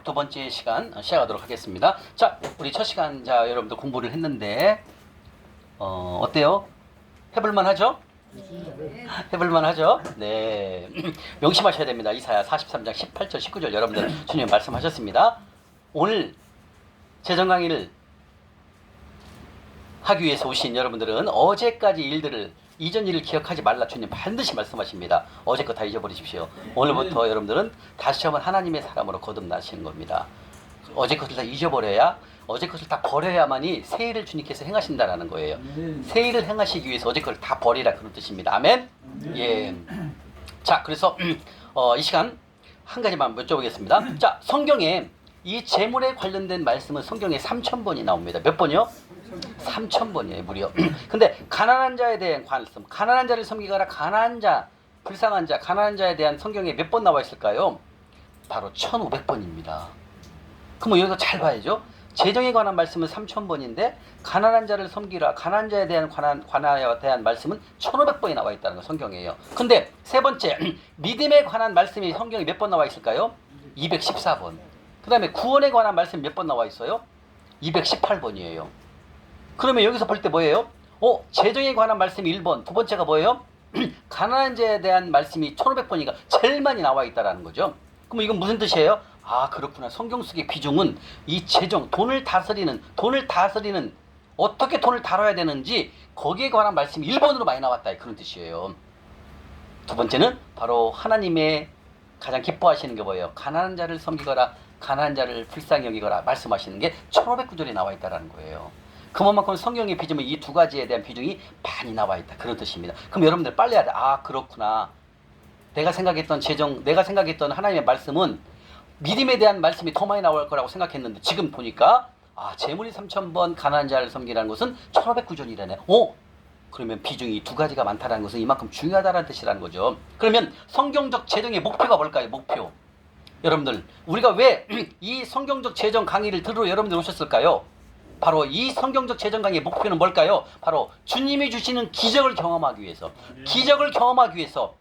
두 번째 시간 시작하도록 하겠습니다. 자, 우리 첫 시간 여러분들 공부를 했는데 어때요? 해볼만 하죠? 해볼만 하죠? 네. 명심하셔야 됩니다. 이사야 43장 18절 19절 여러분들 주님 말씀하셨습니다. 오늘 재정 강의를 하기 위해서 오신 여러분들은 어제까지 일들을 이전 일을 기억하지 말라 주님 반드시 말씀하십니다. 어제 거 다 잊어버리십시오. 오늘부터 여러분들은 다시 한번 하나님의 사람으로 거듭나시는 겁니다. 어제 것을 다 잊어버려야, 어제 것을 다 버려야만이 새 일을 주님께서 행하신다라는 거예요. 새 일을 행하시기 위해서 어제 것을 다 버리라 그런 뜻입니다. 아멘? 예. 자, 그래서 이 시간 한 가지만 여쭤보겠습니다. 자, 성경에 이 재물에 관련된 말씀은 성경에 3000번이 나옵니다. 몇 번이요? 3000번이에요, 무려. 근데 가난한 자에 대한 말씀, 가난한 자를 섬기거라, 가난한 자, 불쌍한 자, 가난한 자에 대한 성경에 몇 번 나와 있을까요? 바로 1500번입니다. 그럼 여기서 잘 봐야죠. 재정에 관한 말씀은 3000번인데 가난한 자를 섬기라, 가난한 자에 대한 관하에 대한 말씀은 1500번이 나와 있다는 거 성경이에요. 근데 세 번째, 믿음에 관한 말씀이 성경에 몇 번 나와 있을까요? 214번. 그 다음에 구원에 관한 말씀 몇 번 나와 있어요? 218번이에요. 그러면 여기서 볼 때 뭐예요? 재정에 관한 말씀이 1번, 두 번째가 뭐예요? 가난한 자에 대한 말씀이 1500번이니까 제일 많이 나와 있다는 거죠. 그럼 이건 무슨 뜻이에요? 아, 그렇구나. 성경 속의 비중은 이 재정, 돈을 다스리는, 어떻게 돈을 다뤄야 되는지 거기에 관한 말씀이 1번으로 많이 나왔다. 그런 뜻이에요. 두 번째는 바로 하나님의 가장 기뻐하시는 게 뭐예요? 가난한 자를 섬기거라, 가난한 자를 불쌍히 여기거라 말씀하시는 게 1500구절이 나와 있다는 거예요. 그만큼 성경의 비중은 이 두 가지에 대한 비중이 많이 나와 있다. 그런 뜻입니다. 그럼 여러분들 빨리 해야 돼. 아, 그렇구나. 내가 생각했던 재정, 내가 생각했던 하나님의 말씀은 믿음에 대한 말씀이 더 많이 나올 거라고 생각했는데 지금 보니까 재물이 3000번, 가난한 자를 섬기라는 것은 1500구절이라네. 그러면 비중이 두 가지가 많다는 것은 이만큼 중요하다는 뜻이라는 거죠. 그러면 성경적 재정의 목표가 뭘까요? 목표. 여러분들, 우리가 왜 이 성경적 재정 강의를 들으러 여러분들 오셨을까요? 바로 이 성경적 재정 강의의 목표는 뭘까요? 바로 주님이 주시는 기적을 경험하기 위해서, 기적을 경험하기 위해서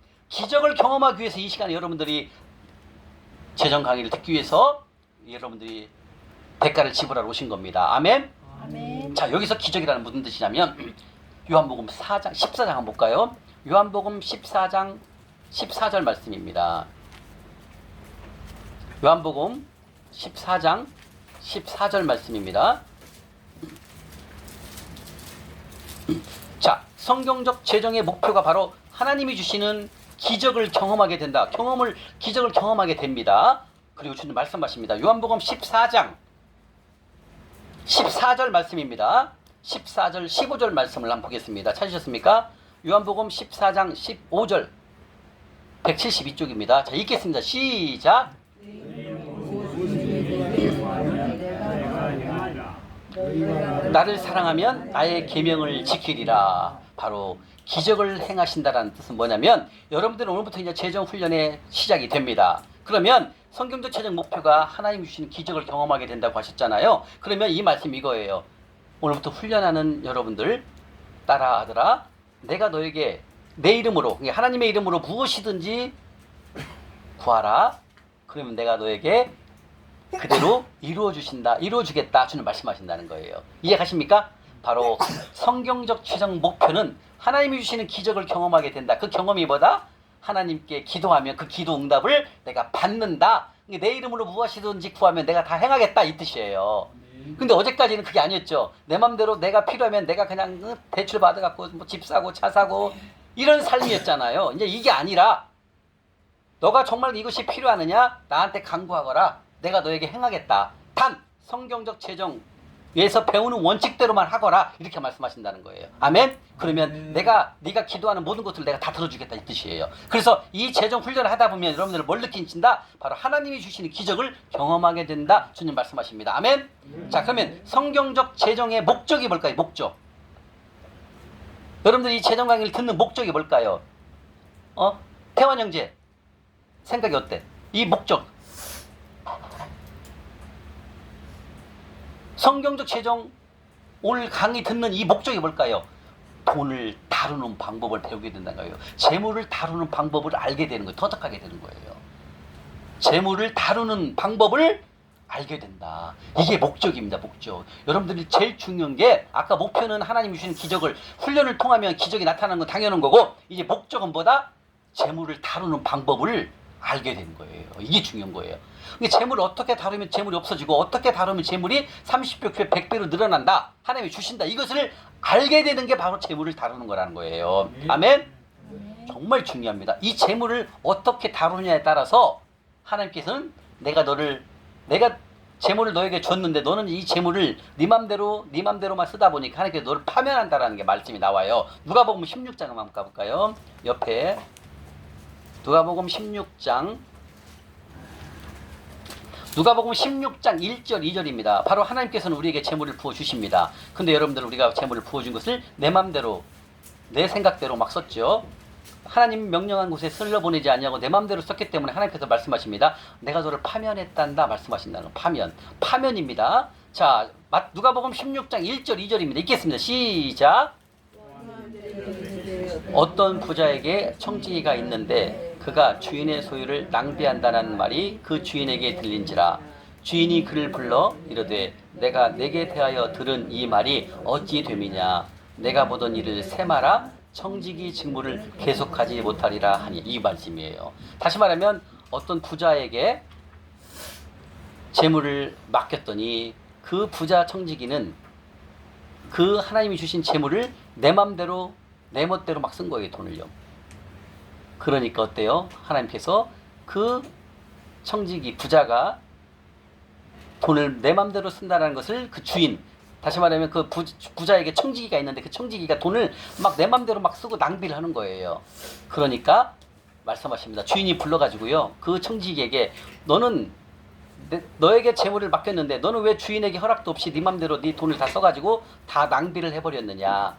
이 시간에 여러분들이 재정 강의를 듣기 위해서 여러분들이 대가를 지불하러 오신 겁니다. 아멘? 아멘. 자, 여기서 기적이라는 무슨 뜻이냐면 요한복음 4장, 14장 한번 볼까요? 요한복음 14장 14절 말씀입니다. 요한복음 14장 14절 말씀입니다. 자, 성경적 재정의 목표가 바로 하나님이 주시는 기적을 경험하게 된다. 기적을 경험하게 됩니다. 그리고 주님 말씀하십니다. 요한복음 14장 14절 말씀입니다. 14절 15절 말씀을 한번 보겠습니다. 찾으셨습니까? 요한복음 14장 15절 172쪽입니다. 자, 읽겠습니다. 시작. 나를 사랑하면 나의 계명을 지키리라. 바로 기적을 행하신다라는 뜻은 뭐냐면 여러분들은 오늘부터 이제 재정 훈련의 시작이 됩니다. 그러면 성경적 재정 목표가 하나님 주시는 기적을 경험하게 된다고 하셨잖아요. 그러면 이 말씀 이거예요. 오늘부터 훈련하는 여러분들, 딸아 아들아, 내가 너에게 내 이름으로, 하나님의 이름으로 무엇이든지 구하라. 그러면 내가 너에게 그대로 이루어주겠다. 주는 말씀하신다는 거예요. 이해가십니까? 바로 성경적 재정 목표는 하나님이 주시는 기적을 경험하게 된다. 그 경험이 뭐다? 하나님께 기도하면 그 기도 응답을 내가 받는다. 내 이름으로 무엇이든지 구하면 내가 다 행하겠다. 이 뜻이에요. 근데 어제까지는 그게 아니었죠. 내 맘대로 내가 필요하면 내가 그냥 대출 받아갖고 뭐 집 사고 차 사고 이런 삶이었잖아요. 이제 이게 아니라 너가 정말 이것이 필요하느냐? 나한테 간구하거라. 내가 너에게 행하겠다. 단 성경적 재정에서 배우는 원칙대로만 하거라. 이렇게 말씀하신다는 거예요. 아멘? 그러면 네가 기도하는 모든 것들을 내가 다 들어주겠다 이 뜻이에요. 그래서 이 재정 훈련을 하다 보면 여러분들 뭘 느낀다? 바로 하나님이 주시는 기적을 경험하게 된다. 주님 말씀하십니다. 아멘? 자, 그러면 성경적 재정의 목적이 뭘까요? 목적. 여러분들이 이 재정 강의를 듣는 목적이 뭘까요? 태환 형제 생각이 어때? 이 목적, 성경적 재정 오늘 강의 듣는 이 목적이 뭘까요? 돈을 다루는 방법을 배우게 된다는 거예요. 재물을 다루는 방법을 알게 되는 거예요. 터득하게 되는 거예요. 재물을 다루는 방법을 알게 된다. 이게 목적입니다. 목적. 여러분들이 제일 중요한 게 아까 목표는 하나님이 주신 기적을 훈련을 통하면 기적이 나타나는 건 당연한 거고 이제 목적은 뭐다? 재물을 다루는 방법을 알게 된 거예요. 이게 중요한 거예요. 재물을 어떻게 다루면 재물이 없어지고 어떻게 다루면 재물이 30배, 100배로 늘어난다. 하나님이 주신다. 이것을 알게 되는 게 바로 재물을 다루는 거라는 거예요. 아멘? 정말 중요합니다. 이 재물을 어떻게 다루느냐에 따라서 하나님께서는 내가 재물을 너에게 줬는데 너는 이 재물을 네 맘대로만 쓰다 보니까 하나님께서 너를 파면한다라는 게 말씀이 나와요. 누가복음 16장 한번 가볼까요? 옆에 누가복음 16장 1절 2절입니다. 바로 하나님께서는 우리에게 재물을 부어주십니다. 근데 여러분들 우리가 재물을 부어준 것을 내 맘대로 내 생각대로 막 썼죠. 하나님 명령한 곳에 흘러보내지 않냐고 내 맘대로 썼기 때문에 하나님께서 말씀하십니다. 내가 너를 파면했단다 말씀하신다는 거. 파면입니다. 자, 누가복음 16장 1절 2절입니다. 읽겠습니다. 시작. 어떤 부자에게 청지기가 있는데 그가 주인의 소유를 낭비한다는 말이 그 주인에게 들린지라. 주인이 그를 불러 이르되 내가 내게 대하여 들은 이 말이 어찌 됨이냐. 내가 보던 일을 세마라 청지기 직무를 계속하지 못하리라 하니. 이 말씀이에요. 다시 말하면 어떤 부자에게 재물을 맡겼더니 그 부자 청지기는 그 하나님이 주신 재물을 내 맘대로 내 멋대로 막 쓴 거예요. 돈을요. 그러니까 어때요? 하나님께서 그 청지기 부자가 돈을 내 맘대로 쓴다는 것을 그 주인, 다시 말하면 그 부자에게 청지기가 있는데 그 청지기가 돈을 막 내 맘대로 막 쓰고 낭비를 하는 거예요. 그러니까 말씀하십니다. 주인이 불러가지고요. 그 청지기에게 너는 너에게 재물을 맡겼는데 너는 왜 주인에게 허락도 없이 네 맘대로 네 돈을 다 써가지고 다 낭비를 해버렸느냐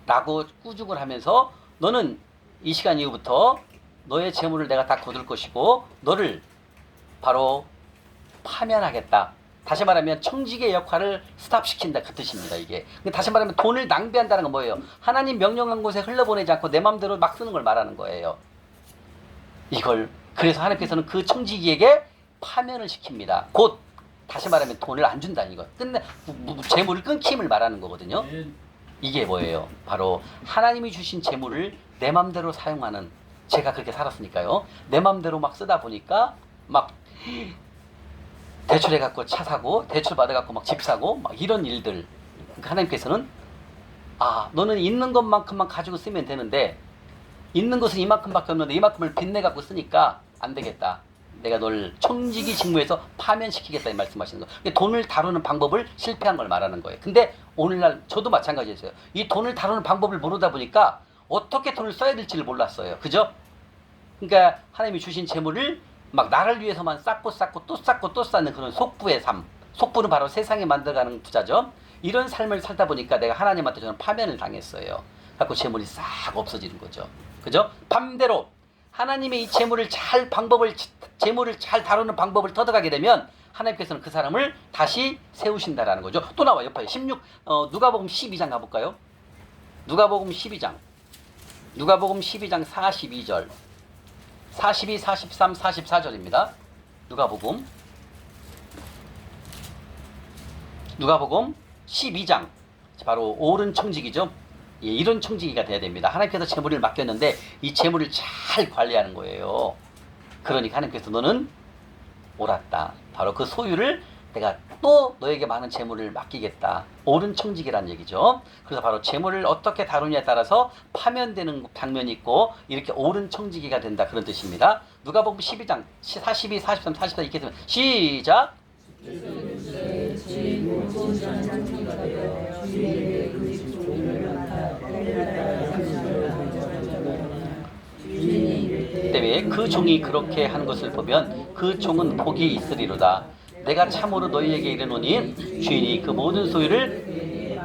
라고 꾸중을 하면서 너는 이 시간 이후부터 너의 재물을 내가 다 거둘 것이고 너를 바로 파면하겠다. 다시 말하면 청지기의 역할을 스탑시킨다 그 뜻입니다. 이게 다시 말하면 돈을 낭비한다는 건 뭐예요? 하나님 명령한 곳에 흘러보내지 않고 내 맘대로 막 쓰는 걸 말하는 거예요. 이걸 그래서 하나님께서는 그 청지기에게 파면을 시킵니다. 곧 다시 말하면 돈을 안 준다는 거. 재물을 끊김을 말하는 거거든요. 이게 뭐예요? 바로 하나님이 주신 재물을 내 맘대로 사용하는, 제가 그렇게 살았으니까요. 내 맘대로 막 쓰다 보니까 막 대출해갖고 차 사고 대출 받아갖고 막 집 사고 막 이런 일들. 그러니까 하나님께서는 너는 있는 것만큼만 가지고 쓰면 되는데 있는 것은 이만큼밖에 없는데 이만큼을 빚내갖고 쓰니까 안 되겠다. 내가 널 청지기 직무에서 파면시키겠다 이 말씀하시는 거예요. 돈을 다루는 방법을 실패한 걸 말하는 거예요. 근데 오늘날 저도 마찬가지였어요. 이 돈을 다루는 방법을 모르다 보니까 어떻게 돈을 써야 될지를 몰랐어요. 그죠? 그러니까 하나님이 주신 재물을 막 나를 위해서만 쌓고 또 쌓고 또 쌓는 그런 속부의 삶. 속부는 바로 세상에 만들어가는 부자죠. 이런 삶을 살다 보니까 내가 하나님한테 저는 파면을 당했어요. 그래서 재물이 싹 없어지는 거죠. 그죠? 반대로 하나님의 이 재물을 잘 다루는 방법을 터득하게 되면 하나님께서는 그 사람을 다시 세우신다라는 거죠. 또 나와요. 옆에 누가복음 12장 가볼까요? 누가복음 12장 42절 42, 43, 44절입니다. 누가복음 12장 바로 옳은 청지기죠. 이런 청지기가 돼야 됩니다. 하나님께서 재물을 맡겼는데 이 재물을 잘 관리하는 거예요. 그러니까 하나님께서 너는 옳았다. 바로 그 소유를 내가 또 너에게 많은 재물을 맡기겠다. 옳은 청지기란 얘기죠. 그래서 바로 재물을 어떻게 다루냐에 따라서 파면되는 장면이 있고 이렇게 옳은 청지기가 된다 그런 뜻입니다. 누가복음 12장 42, 43, 44 읽겠습니다. 시작. 때문에 그 종이 그렇게 하는 것을 보면 그 종은 복이 있으리로다. 내가 참으로 너희에게 이르노니 주인이 그 모든 소유를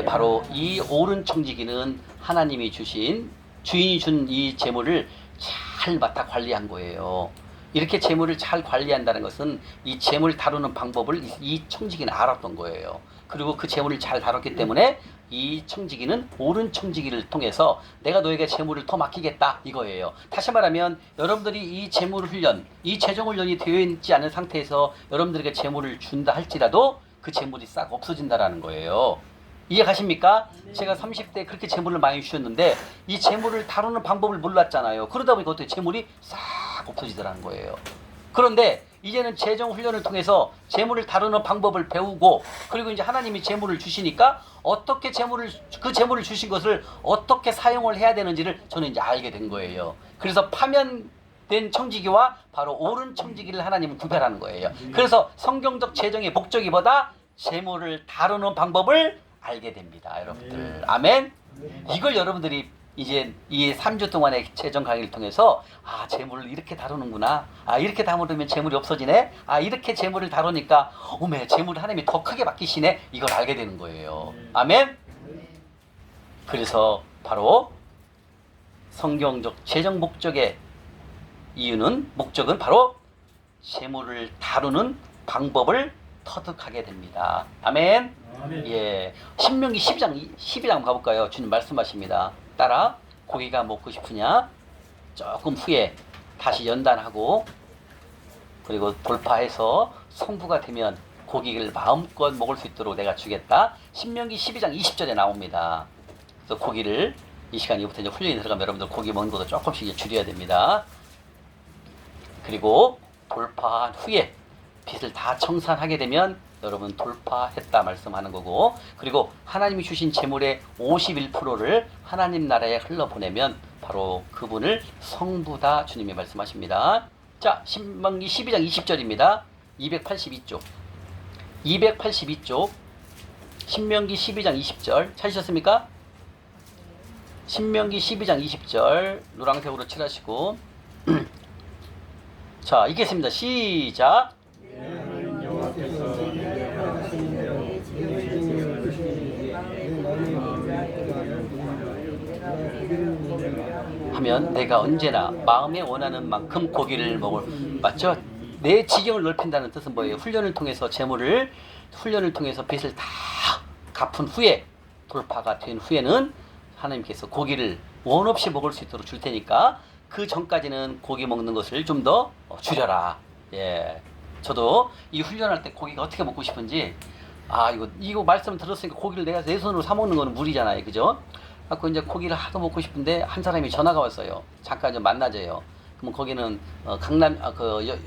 바로 이 옳은 청지기는 하나님이 주신 주인이 준 이 재물을 잘 맡아 관리한 거예요. 이렇게 재물을 잘 관리한다는 것은 이 재물 다루는 방법을 이 청지기는 알았던 거예요. 그리고 그 재물을 잘 다뤘기 때문에 이 청지기는 옳은 청지기를 통해서 내가 너에게 재물을 더 맡기겠다 이거예요. 다시 말하면 여러분들이 이 재물 훈련, 이 재정 훈련이 되어 있지 않은 상태에서 여러분들에게 재물을 준다 할지라도 그 재물이 싹 없어진다라는 거예요. 이해 가십니까? 제가 30대 그렇게 재물을 많이 주셨는데 이 재물을 다루는 방법을 몰랐잖아요. 그러다 보니까 어떻게 재물이 싹 없어지더라는 거예요. 그런데 이제는 재정 훈련을 통해서 재물을 다루는 방법을 배우고, 그리고 이제 하나님이 재물을 주시니까 어떻게 그 재물을 주신 것을 어떻게 사용을 해야 되는지를 저는 이제 알게 된 거예요. 그래서 파면된 청지기와 바로 옳은 청지기를 하나님은 구별하는 거예요. 그래서 성경적 재정의 목적이보다 재물을 다루는 방법을 알게 됩니다, 여러분들. 아멘. 이걸 여러분들이 이제 이 3주 동안의 재정 강의를 통해서 재물을 이렇게 다루는구나. 이렇게 다루면 재물이 없어지네. 이렇게 재물을 다루니까 오메 재물을 하나님이 더 크게 맡기시네. 이걸 알게 되는 거예요. 아멘. 그래서 바로 성경적 재정 목적은 바로 재물을 다루는 방법을 터득하게 됩니다. 아멘. 예. 신명기 12장 가볼까요? 주님 말씀하십니다. 따라 고기가 먹고 싶으냐? 조금 후에 다시 연단하고 그리고 돌파해서 성부가 되면 고기를 마음껏 먹을 수 있도록 내가 주겠다. 신명기 12장 20절에 나옵니다. 그래서 고기를 이 시간 이후부터 이제 훈련이 들어가면 여러분들 고기 먹는 것도 조금씩 이제 줄여야 됩니다. 그리고 돌파한 후에 빚을 다 청산하게 되면 여러분 돌파했다 말씀하는 거고, 그리고 하나님이 주신 재물의 51%를 하나님 나라에 흘러보내면 바로 그분을 성부다 주님이 말씀하십니다. 자, 신명기 12장 20절입니다. 282쪽 282쪽 신명기 12장 20절 찾으셨습니까? 신명기 12장 20절 노란색으로 칠하시고 자, 읽겠습니다. 시작. 하면 내가 언제나 마음에 원하는 만큼 고기를 먹을, 맞죠? 내 지경을 넓힌다는 뜻은 뭐예요? 훈련을 통해서 훈련을 통해서 빚을 다 갚은 후에 돌파가 된 후에는 하나님께서 고기를 원 없이 먹을 수 있도록 줄 테니까 그 전까지는 고기 먹는 것을 좀 더 줄여라. 예. 저도 이 훈련할 때 고기가 어떻게 먹고 싶은지, 이거 말씀 들었으니까 고기를 내가 내 손으로 사 먹는 거는 무리잖아요. 그죠? 그래서 이제 고기를 하도 먹고 싶은데 한 사람이 전화가 왔어요. 잠깐 좀 만나자요. 그럼 거기는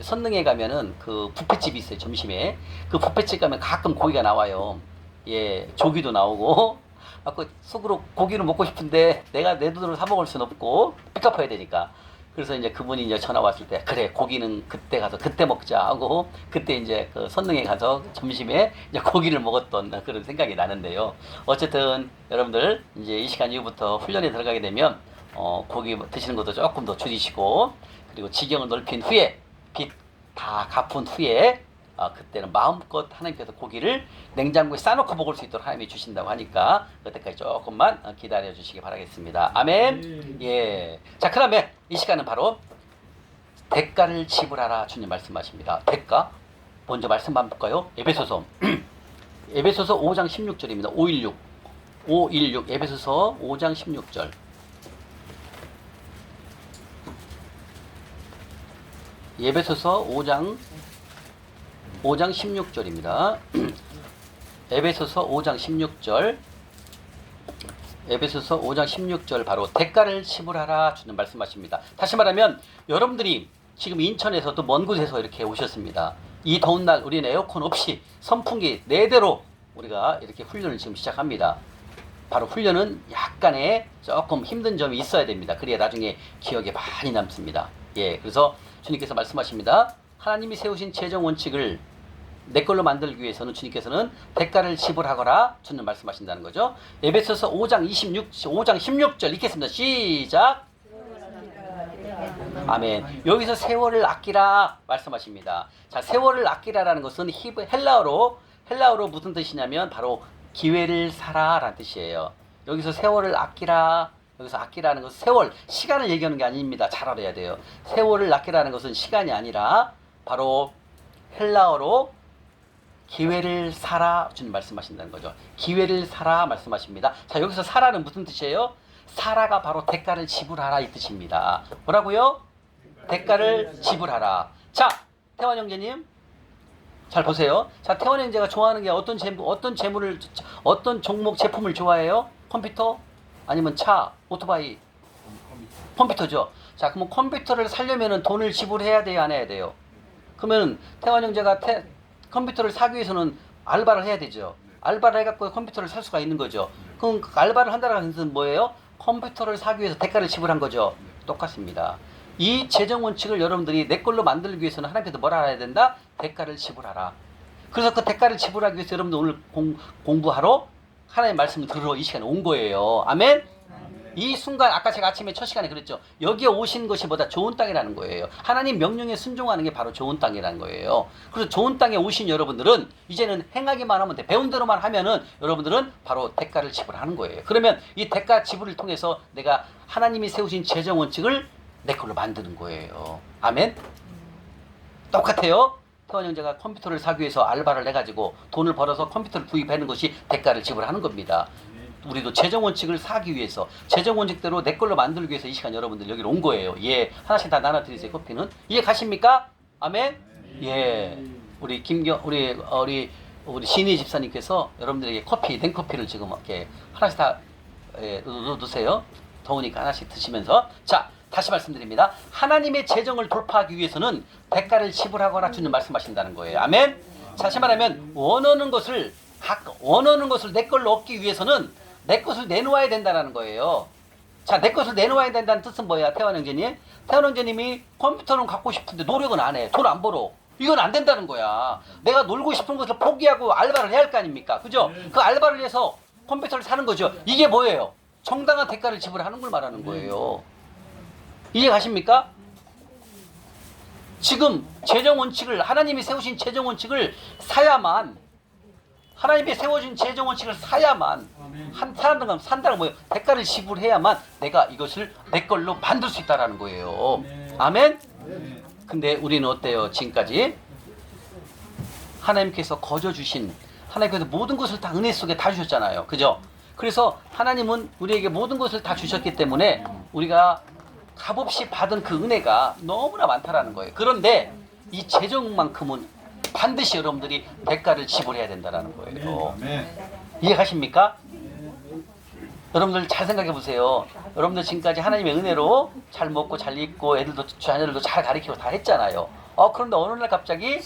선릉에 가면은 그 뷔페집이 있어요. 점심에 그 뷔페집 가면 가끔 고기가 나와요. 예, 조기도 나오고. 속으로 고기를 먹고 싶은데 내가 내 돈으로 사 먹을 순 없고 빚갚아야 되니까. 그래서 이제 그분이 이제 전화 왔을 때, 그래 고기는 그때 가서 그때 먹자 하고 그때 이제 그 선릉에 가서 점심에 이제 고기를 먹었던 그런 생각이 나는데요. 어쨌든 여러분들 이제 이 시간 이후부터 훈련에 들어가게 되면 고기 드시는 것도 조금 더 줄이시고, 그리고 지경을 넓힌 후에 빚 다 갚은 후에 그때는 마음껏 하나님께서 고기를 냉장고에 싸놓고 먹을 수 있도록 하나님이 주신다고 하니까 그때까지 조금만 기다려 주시기 바라겠습니다. 아멘. 예. 자, 그러면 이 시간은 바로 대가를 지불하라 주님 말씀하십니다. 대가 먼저 말씀 한번 볼까요? 에베소서 5장 16절입니다. 516 에베소서 5장 16절. 에베소서 5장 16절입니다. 에베소서 5장 16절. 에베소서 5장 16절 바로 대가를 지불하라 주는 말씀하십니다. 다시 말하면 여러분들이 지금 인천에서도 먼 곳에서 이렇게 오셨습니다. 이 더운 날 우리는 에어컨 없이 선풍기 4대로 우리가 이렇게 훈련을 지금 시작합니다. 바로 훈련은 약간의 조금 힘든 점이 있어야 됩니다. 그래야 나중에 기억에 많이 남습니다. 예, 그래서 주님께서 말씀하십니다. 하나님이 세우신 재정 원칙을 내 걸로 만들기 위해서는 주님께서는 대가를 지불하거라 주는 말씀하신다는 거죠. 에베소서 5장 16절 읽겠습니다. 시작. 아멘. 여기서 세월을 아끼라 말씀하십니다. 자, 세월을 아끼라라는 것은 헬라어로 무슨 뜻이냐면 바로 기회를 사라라는 뜻이에요. 여기서 세월을 아끼라, 여기서 아끼라는 것은 세월, 시간을 얘기하는 게 아닙니다. 잘 알아야 돼요. 세월을 아끼라는 것은 시간이 아니라 바로 헬라어로 기회를 사라 주님 말씀하신다는 거죠. 기회를 사라 말씀하십니다. 자, 여기서 사라는 무슨 뜻이에요? 사라가 바로 대가를 지불하라 이 뜻입니다. 뭐라고요? 대가를 지불하라. 자, 태환 형제님 잘 보세요. 자, 태환 형제가 좋아하는 게 어떤 재물을, 어떤 종목 제품을 좋아해요? 컴퓨터? 아니면 차, 오토바이? 컴퓨터죠. 자, 그럼 컴퓨터를 사려면 돈을 지불해야 돼요, 안 해야 돼요? 그러면 태환 형제가 컴퓨터를 사기 위해서는 알바를 해야 되죠. 알바를 해갖고 컴퓨터를 살 수가 있는 거죠. 그럼 그 알바를 한다는 것은 뭐예요? 컴퓨터를 사기 위해서 대가를 지불한 거죠. 똑같습니다. 이 재정 원칙을 여러분들이 내 걸로 만들기 위해서는 하나님께서 뭐라 해야 된다? 대가를 지불하라. 그래서 그 대가를 지불하기 위해서 여러분들 오늘 공부하러 하나님의 말씀을 들으러 이 시간에 온 거예요. 아멘? 이 순간 아까 제가 아침에 첫 시간에 그랬죠. 여기에 오신 것이 보다 좋은 땅이라는 거예요. 하나님 명령에 순종하는 게 바로 좋은 땅이라는 거예요. 그래서 좋은 땅에 오신 여러분들은 이제는 행하기만 하면 돼. 배운 대로만 하면은 여러분들은 바로 대가를 지불하는 거예요. 그러면 이 대가 지불을 통해서 내가 하나님이 세우신 재정 원칙을 내 걸로 만드는 거예요. 아멘? 똑같아요. 태원 형제가 컴퓨터를 사기 위해서 알바를 해가지고 돈을 벌어서 컴퓨터를 구입하는 것이 대가를 지불하는 겁니다. 우리도 재정 원칙을 사기 위해서 재정 원칙대로 내 걸로 만들기 위해서 이 시간 여러분들 여기로 온 거예요. 예, 하나씩 다 나눠드리세요. 커피는 이해 가십니까? 아멘. 예, 우리 우리 신희 집사님께서 여러분들에게 냉커피를 지금 이렇게 하나씩 다 넣으세요. 더우니까 하나씩 드시면서. 자, 다시 말씀드립니다. 하나님의 재정을 돌파하기 위해서는 대가를 지불하거나 주님 말씀하신다는 거예요. 아멘. 다시 말하면 원하는 것을 내 걸로 얻기 위해서는 내 것을 내놓아야 된다는 거예요. 자, 내 것을 내놓아야 된다는 뜻은 뭐야, 태환 형제님? 태환 형제님이 컴퓨터는 갖고 싶은데 노력은 안 해. 돈 안 벌어. 이건 안 된다는 거야. 내가 놀고 싶은 것을 포기하고 알바를 해야 할 거 아닙니까? 그죠? 그 알바를 해서 컴퓨터를 사는 거죠. 이게 뭐예요? 정당한 대가를 지불하는 걸 말하는 거예요. 이해 가십니까? 지금 재정 원칙을, 하나님이 세우신 재정 원칙을 사야만, 하나님이 세워준 재정 원칙을 사야만, 한 사람들은 산다는 거예요. 대가를 지불해야만 내가 이것을 내 걸로 만들 수 있다라는 거예요. 아멘? 근데 우리는 어때요? 지금까지 하나님께서 거저주신, 하나님께서 모든 것을 다 은혜 속에 다 주셨잖아요. 그죠? 그래서 하나님은 우리에게 모든 것을 다 주셨기 때문에 우리가 값없이 받은 그 은혜가 너무나 많다라는 거예요. 그런데 이 재정만큼은 반드시 여러분들이 대가를 지불해야 된다는 거예요. 이해가십니까? 여러분들 잘 생각해 보세요. 여러분들 지금까지 하나님의 은혜로 잘 먹고 잘 입고 애들도, 자녀들도 잘 가르치고 다 했잖아요. 그런데 어느 날 갑자기,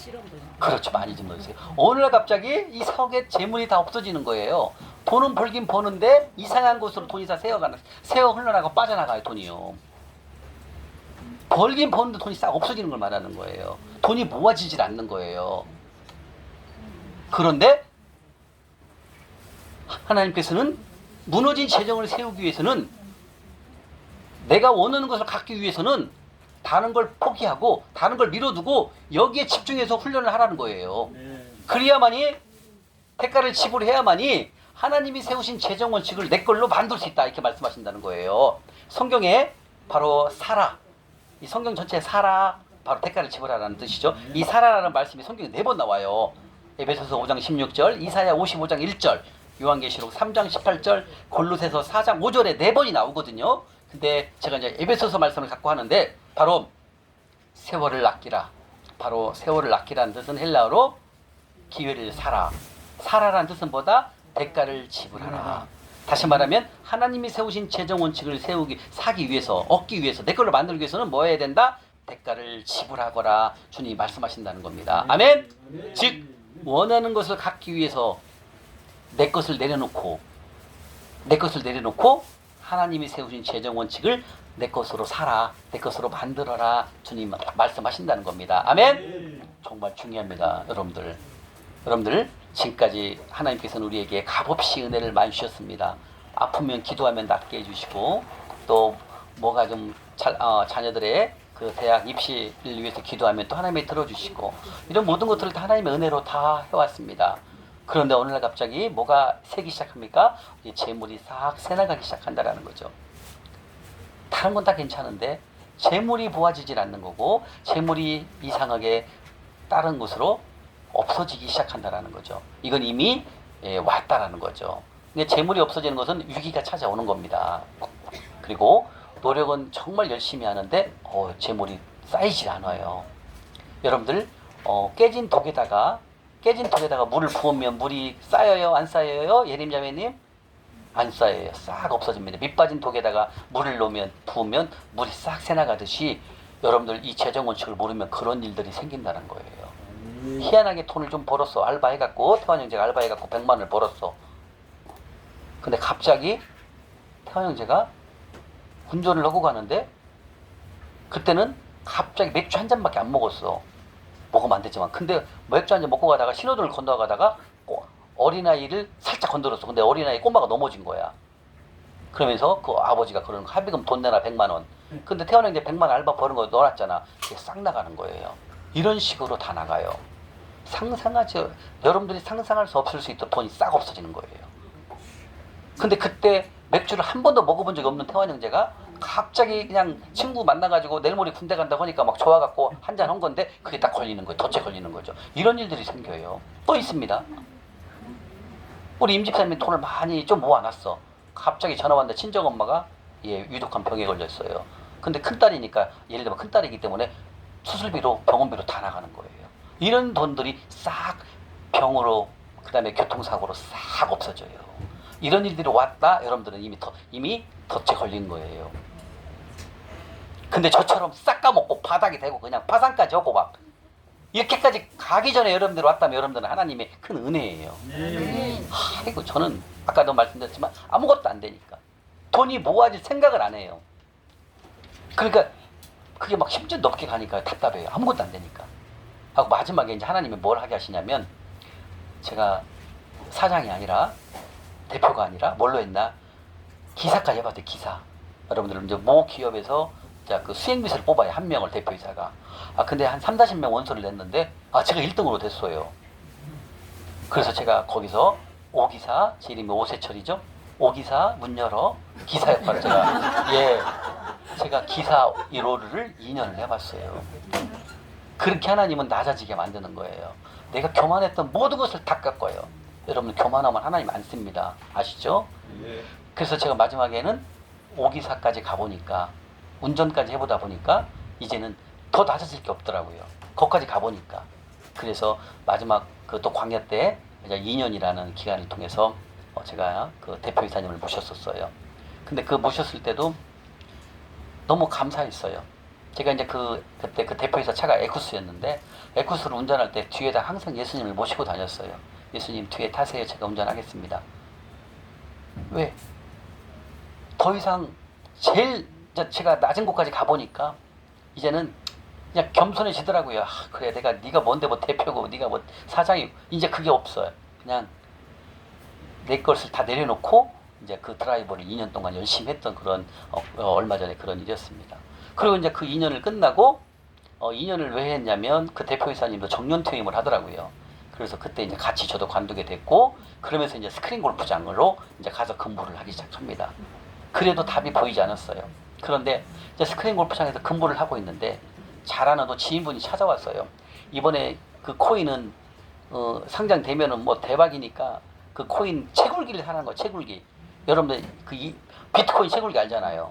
그렇죠, 많이 좀 넣으세요. 어느 날 갑자기 이 사옥에 재물이 다 없어지는 거예요. 돈은 벌긴 버는데 이상한 곳으로 돈이 다 새어 흘러나가고 빠져나가요, 돈이요. 벌긴 버는데 돈이 싹 없어지는 걸 말하는 거예요. 돈이 모아지질 않는 거예요. 그런데 하나님께서는 무너진 재정을 세우기 위해서는, 내가 원하는 것을 갖기 위해서는 다른 걸 포기하고 다른 걸 미뤄두고 여기에 집중해서 훈련을 하라는 거예요. 그래야만이, 대가를 지불해야만이 하나님이 세우신 재정 원칙을 내 걸로 만들 수 있다, 이렇게 말씀하신다는 거예요. 성경에 바로 사라, 이 성경 전체에 사라, 바로 대가를 지불하라는 뜻이죠. 이 사라라는 말씀이 성경에 4번 나와요. 에베소서 5장 16절, 이사야 55장 1절, 요한계시록 3장 18절, 골로새서 4장 5절에 4번이 나오거든요. 근데 제가 이제 에베소서 말씀을 갖고 하는데, 바로 세월을 아끼라, 바로 세월을 아끼라는 뜻은 헬라어로 기회를 사라, 사라라는 뜻은 뭐다? 대가를 지불하라. 다시 말하면 하나님이 세우신 재정 원칙을 사기 위해서, 얻기 위해서, 내 걸로 만들기 위해서는 뭐 해야 된다? 대가를 지불하거라 주님이 말씀하신다는 겁니다. 아멘? 즉 원하는 것을 갖기 위해서 내 것을 내려놓고 하나님이 세우신 재정 원칙을 내 것으로 살아, 내 것으로 만들어라 주님 말씀하신다는 겁니다. 아멘? 정말 중요합니다. 여러분들 지금까지 하나님께서는 우리에게 값없이 은혜를 많이 주셨습니다. 아프면 기도하면 낫게 해주시고, 또 뭐가 좀 자녀들의 그 대학 입시를 위해서 기도하면 또 하나님이 들어주시고, 이런 모든 것들을 다 하나님의 은혜로 다 해왔습니다. 그런데 어느 날 갑자기 뭐가 새기 시작합니까? 이 재물이 싹 새나가기 시작한다라는 거죠. 다른 건 다 괜찮은데 재물이 모아지질 않는 거고, 재물이 이상하게 다른 곳으로 없어지기 시작한다라는 거죠. 이건 이미 왔다라는 거죠. 근데 재물이 없어지는 것은 위기가 찾아오는 겁니다. 그리고 노력은 정말 열심히 하는데 재물이 쌓이질 않아요. 여러분들 깨진 독에다가 물을 부으면 물이 쌓여요, 안 쌓여요? 예림자매님? 안 쌓여요. 싹 없어집니다. 밑 빠진 독에다가 물을 부으면 물이 싹 새나가듯이 여러분들 이 재정원칙을 모르면 그런 일들이 생긴다는 거예요. 희한하게 돈을 좀 벌었어. 알바해갖고 태환 형제가 알바해갖고 100만 원을 벌었어. 근데 갑자기 태환 형제가 운전을 하고 가는데 그때는 갑자기 맥주 한 잔밖에 안 먹었어. 먹으면 안 되지만. 근데 맥주 한 잔 먹고 가다가 신호등을 건너가다가 어린아이를 살짝 건드렸어. 근데 어린아이 꼬마가 넘어진 거야. 그러면서 그 아버지가 그러는 거. 합의금 돈 내놔 100만 원. 근데 태환 형제 100만 원 알바 버는 거 넣어놨잖아. 그게 싹 나가는 거예요. 이런 식으로 다 나가요. 여러분들이 상상할 수 없을 수 있도록 돈이 싹 없어지는 거예요. 근데 그때 맥주를 한 번도 먹어본 적이 없는 태환 형제가 갑자기 그냥 친구 만나가지고 내일 모레 군대 간다고 하니까 막 좋아갖고 한잔 한 건데 그게 딱 걸리는 거예요. 덫에 걸리는 거죠. 이런 일들이 생겨요. 또 있습니다. 우리 임집사님이 돈을 많이 좀 모아놨어. 갑자기 전화 왔는데 친정엄마가 위독한 병에 걸렸어요. 근데 큰딸이니까 예를 들면 큰딸이기 때문에 수술비로 병원비로 다 나가는 거예요. 이런 돈들이 싹 병으로 그 다음에 교통사고로 싹 없어져요. 이런 일들이 왔다 여러분들은 이미 덫에 걸린 거예요. 근데 저처럼 싹 까먹고 바닥이 되고 그냥 파산까지 하고 막 이렇게까지 가기 전에 여러분들 왔다면 여러분들은 하나님의 큰 은혜예요. 아이고 저는 아까도 말씀드렸지만 아무것도 안 되니까 돈이 모아질 생각을 안 해요. 그러니까 그게 막 10년 넘게 가니까 답답해요. 아무것도 안 되니까. 하고 마지막에 이제 하나님이 뭘 하게 하시냐면 제가 사장이 아니라 대표가 아니라 뭘로 했나? 기사까지 해봤대요. 기사. 여러분들 이제 모 기업에서 그 수행비서를 뽑아요. 한 명을 대표이사가. 근데 한 30-40명 원서를 냈는데 제가 1등으로 됐어요. 그래서 제가 거기서 오기사, 제 이름이 오세철이죠. 오기사 문 열어 기사 역할을 제가 기사 1호를 2년을 해봤어요. 그렇게 하나님은 낮아지게 만드는 거예요. 내가 교만했던 모든 것을 다 깎아요. 여러분 교만하면 하나님 안 씁니다. 아시죠? 그래서 제가 마지막에는 오기사까지 가보니까 운전까지 해보다 보니까 이제는 더 낮아질 게 없더라고요. 거기까지 가보니까. 그래서 마지막 또 광야 때 2년이라는 기간을 통해서 제가 그 대표이사님을 모셨었어요. 근데 그 모셨을 때도 너무 감사했어요. 제가 이제 그때 그 대표이사 차가 에쿠스였는데 에쿠스를 운전할 때 뒤에다 항상 예수님을 모시고 다녔어요. 예수님 뒤에 타세요. 제가 운전하겠습니다. 왜? 더 이상 제가 낮은 곳까지 가보니까 이제는 그냥 겸손해지더라고요. 그래 네가 뭔데 뭐 대표고 네가 뭐 사장이고 이제 그게 없어요. 그냥 내 것을 다 내려놓고 이제 그 드라이버를 2년 동안 열심히 했던 그런 얼마 전에 그런 일이었습니다. 그리고 이제 그 2년을 끝나고 2년을 왜 했냐면 그 대표이사님도 정년 퇴임을 하더라고요. 그래서 그때 이제 같이 저도 관두게 됐고 그러면서 이제 스크린 골프장으로 이제 가서 근무를 하기 시작합니다. 그래도 답이 보이지 않았어요. 그런데 이제 스크린 골프장에서 근무를 하고 있는데 잘하는 또 지인분이 찾아왔어요. 이번에 그 코인은 상장되면은 뭐 대박이니까 그 코인 채굴기를 사는 거예요. 채굴기. 여러분들 비트코인 채굴기 알잖아요.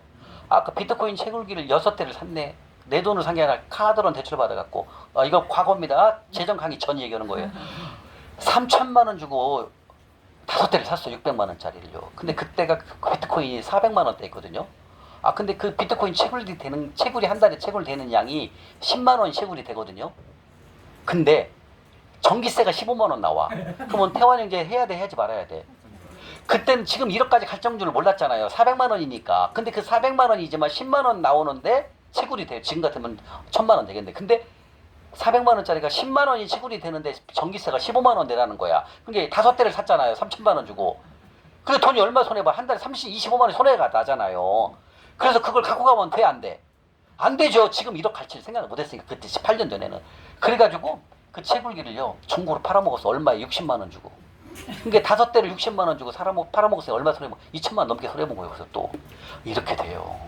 그 비트코인 채굴기를 6대를 샀네. 내 돈을 산 게 아니라 카드론 대출 받아갖고 이거 과거입니다. 재정 강의 전 얘기하는 거예요. 3천만 원 주고 5대를 샀어. 600만 원짜리를요. 근데 그때가 그 비트코인이 400만 원대였거든요. 근데 그 비트코인 채굴이 한 달에 채굴되는 양이 10만 원 채굴이 되거든요. 근데 전기세가 15만 원 나와. 그러면 태환 형제 해야 돼, 해야지 말아야 돼. 그때는 지금 1억까지 갈 정도를 몰랐잖아요. 400만 원이니까. 근데 그 400만 원이지만 10만 원 나오는데 채굴이 돼요. 지금 같으면 1000만 원 되겠네. 근데 400만 원짜리가 10만 원이 채굴이 되는데 전기세가 15만 원 내라는 거야. 그게 5대를 샀잖아요. 3천만 원 주고. 그래 돈이 얼마 손해봐. 한 달에 25만 원 손해가 나잖아요. 그래서 그걸 갖고 가면 돼, 안 돼? 안 되죠. 지금 1억 갈지를 생각을 못 했으니까. 그때 18년 전에는. 그래가지고 그 채굴기를요. 중고로 팔아먹어서 얼마에 60만 원 주고. 그러니까 5대를 60만 원 주고 팔아먹었으니 얼마 손해먹어? 2천만 원 넘게 손해본 거예요. 그래서 또 이렇게 돼요.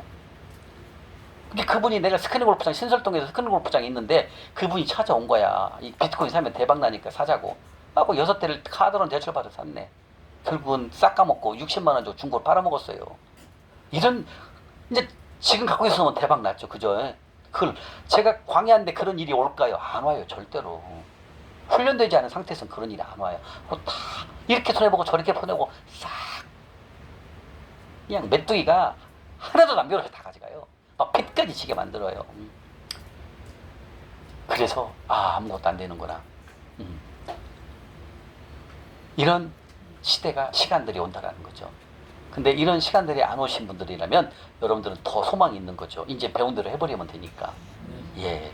근데 그분이 내가 스크린 골프장 신설동에서 스크린 골프장이 있는데 그분이 찾아온 거야. 이 비트코인 사면 대박 나니까 사자고. 하고 6대를 카드로는 대출 받아 샀네. 결국은 싹 까먹고 60만 원 주고 중고로 빨아먹었어요. 이런 이제 지금 갖고 있으면 대박 났죠, 그죠? 그걸 제가 광야인데 그런 일이 올까요? 안 와요, 절대로. 훈련되지 않은 상태에서는 그런 일이 안 와요. 다 이렇게 손해보고 저렇게 손해보고 싹 그냥 메뚜기가 하나도 남겨놓고 다 가져가요. 막 핏까지 지게 만들어요. 그래서 아무것도 안 되는구나. 이런 시간들이 온다라는 거죠. 근데 이런 시간들이 안 오신 분들이라면 여러분들은 더 소망이 있는 거죠. 이제 배운 대로 해버리면 되니까. 예.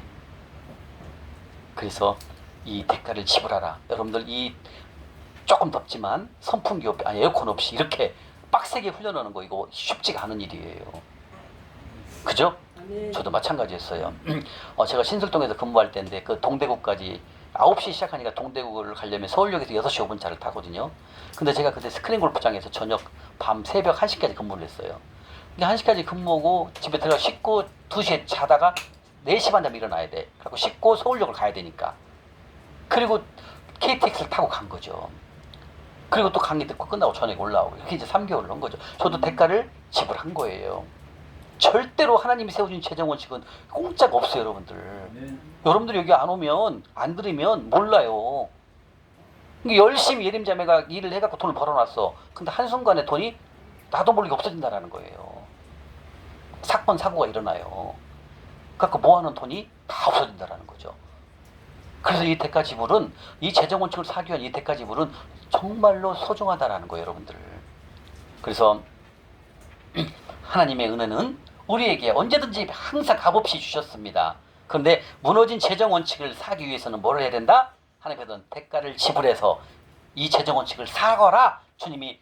그래서 이 대가를 지불하라. 여러분들 이 조금 덥지만 선풍기 아니 에어컨 없이 이렇게 빡세게 훈련하는 거 이거 쉽지가 않은 일이에요. 그죠? 저도 마찬가지였어요. 제가 신설동에서 근무할 때인데 그 동대구까지 9시 시작하니까 동대구를 가려면 서울역에서 6시 5분 차를 타거든요. 근데 제가 그때 스크린 골프장에서 저녁 밤 새벽 1시까지 근무를 했어요. 1시까지 근무하고 집에 들어가 씻고 2시에 자다가 4시 반쯤 일어나야 돼. 그리고 씻고 서울역을 가야 되니까. 그리고 KTX를 타고 간 거죠. 그리고 또 강의 듣고 끝나고 저녁에 올라오고 이렇게 이제 3개월을 한 거죠. 저도 대가를 지불한 거예요. 절대로 하나님이 세워준 재정 원칙은 공짜가 없어요, 여러분들. 여러분들 여기 안 오면 안 들으면 몰라요. 열심히 예림자매가 일을 해갖고 돈을 벌어놨어. 근데 한순간에 돈이 나도 모르게 없어진다는 거예요. 사건 사고가 일어나요. 그러니까 모아놓은 돈이 다 없어진다는 거죠. 그래서 이 대가 지불은 이 재정 원칙을 사기 위한 이 대가 지불은 정말로 소중하다라는 거예요, 여러분들. 그래서 하나님의 은혜는 우리에게 언제든지 항상 값없이 주셨습니다. 그런데 무너진 재정 원칙을 사기 위해서는 뭘 해야 된다? 하나님께서는 대가를 지불해서 이 재정 원칙을 사거라 주님이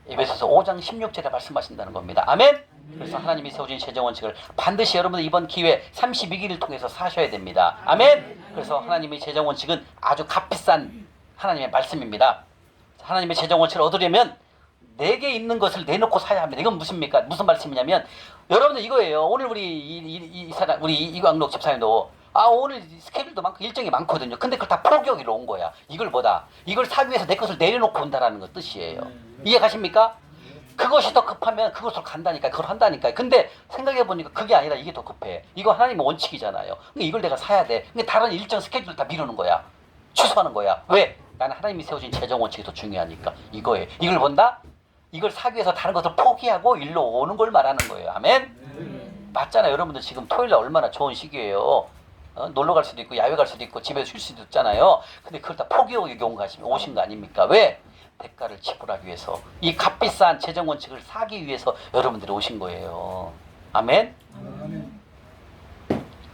에베소서 5장 16절에 말씀하신다는 겁니다. 아멘? 그래서 하나님이 세워진 재정 원칙을 반드시 여러분들 이번 기회 32기를 통해서 사셔야 됩니다. 아멘? 그래서 하나님의 재정 원칙은 아주 값비싼 하나님의 말씀입니다. 하나님의 재정 원칙을 얻으려면 내게 있는 것을 내놓고 사야 합니다. 이건 무슨 말씀이냐면 여러분들 이거예요. 오늘 우리 이광록 집사님도 오늘 스케줄도 많고 일정이 많거든요. 근데 그걸 다 포기하기로 온 거야. 이걸 이걸 사기 위해서 내 것을 내려놓고 온다라는 것 뜻이에요. 이해 가십니까? 그것이 더 급하면 그것을 간다니까, 그걸 한다니까. 근데 생각해보니까 그게 아니라 이게 더 급해. 이거 하나님의 원칙이잖아요. 근데 이걸 내가 사야 돼. 근데 다른 일정 스케줄 다 미루는 거야. 취소하는 거야. 왜? 나는 하나님이 세워진 재정 원칙이 더 중요하니까. 이거예요. 이걸 본다? 이걸 사기 위해서 다른 것을 포기하고 일로 오는 걸 말하는 거예요. 아멘? 맞잖아요. 여러분들 지금 토요일날 얼마나 좋은 시기예요. 놀러 갈 수도 있고 야외 갈 수도 있고 집에서 쉴 수도 있잖아요. 근데 그걸 다 포기하고 여기 오신 거 아닙니까? 왜? 대가를 지불하기 위해서 이 값비싼 재정 원칙을 사기 위해서 여러분들이 오신 거예요. 아멘?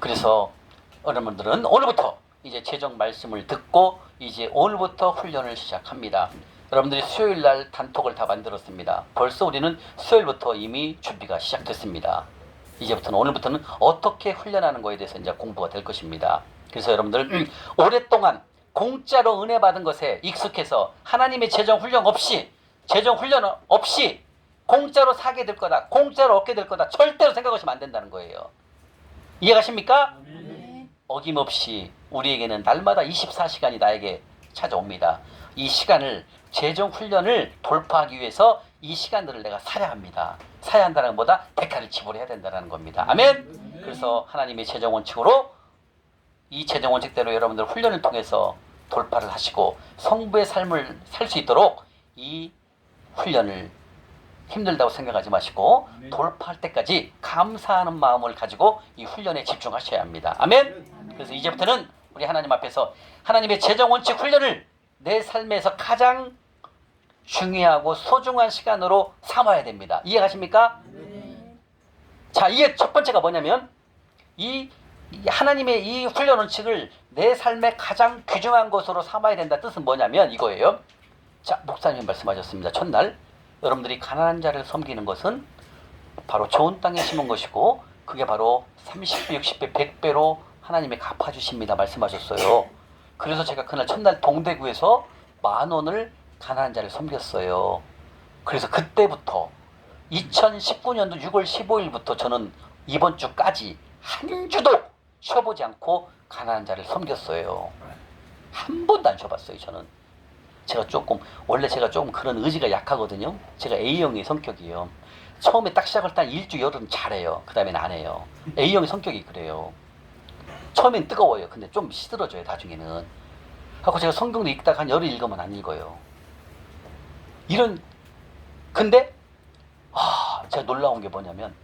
그래서 여러분들은 오늘부터 이제 재정 말씀을 듣고 이제 오늘부터 훈련을 시작합니다. 여러분들이 수요일날 단톡을 다 만들었습니다. 벌써 우리는 수요일부터 이미 준비가 시작됐습니다. 이제부터는 오늘부터는 어떻게 훈련하는 거에 대해서 이제 공부가 될 것입니다. 그래서 여러분들 오랫동안 공짜로 은혜 받은 것에 익숙해서 하나님의 재정 훈련 없이 공짜로 사게 될 거다, 공짜로 얻게 될 거다 절대로 생각하시면 안 된다는 거예요. 이해가십니까? 어김없이 우리에게는 날마다 24시간이 나에게 찾아옵니다. 이 시간을 재정 훈련을 돌파하기 위해서 이 시간들을 내가 사야 합니다. 사야 한다는 것보다 대가를 지불해야 된다는 겁니다. 아멘? 그래서 하나님의 재정 원칙으로 이 재정 원칙대로 여러분들 훈련을 통해서 돌파를 하시고 성부의 삶을 살 수 있도록 이 훈련을 힘들다고 생각하지 마시고 돌파할 때까지 감사하는 마음을 가지고 이 훈련에 집중하셔야 합니다. 아멘? 그래서 이제부터는 우리 하나님 앞에서 하나님의 재정 원칙 훈련을 내 삶에서 가장 중요하고 소중한 시간으로 삼아야 됩니다. 이해가십니까? 자, 이게 첫 번째가 뭐냐면 이 하나님의 이 훈련 원칙을 내 삶의 가장 귀중한 것으로 삼아야 된다 뜻은 뭐냐면 이거예요. 자, 목사님 말씀하셨습니다. 첫날 여러분들이 가난한 자를 섬기는 것은 바로 좋은 땅에 심은 것이고 그게 바로 30배, 60배, 100배로 하나님이 갚아주십니다 말씀하셨어요. 그래서 제가 그날 첫날 동대구에서 10,000원을 가난한 자를 섬겼어요. 그래서 그때부터 2019년도 6월 15일부터 저는 이번 주까지 한 주도 쉬어보지 않고 가난한 자를 섬겼어요. 한 번도 안 쉬어봤어요. 저는 원래 제가 조금 그런 의지가 약하거든요. 제가 A형의 성격이에요. 처음에 딱 시작할 때 일주 열흘은 잘해요. 그 다음엔 안 해요. A형의 성격이 그래요. 처음엔 뜨거워요. 근데 좀 시들어져요. 나중에는. 하고 제가 성경도 읽다가 한 열흘 읽으면 안 읽어요. 근데 제가 놀라운 게 뭐냐면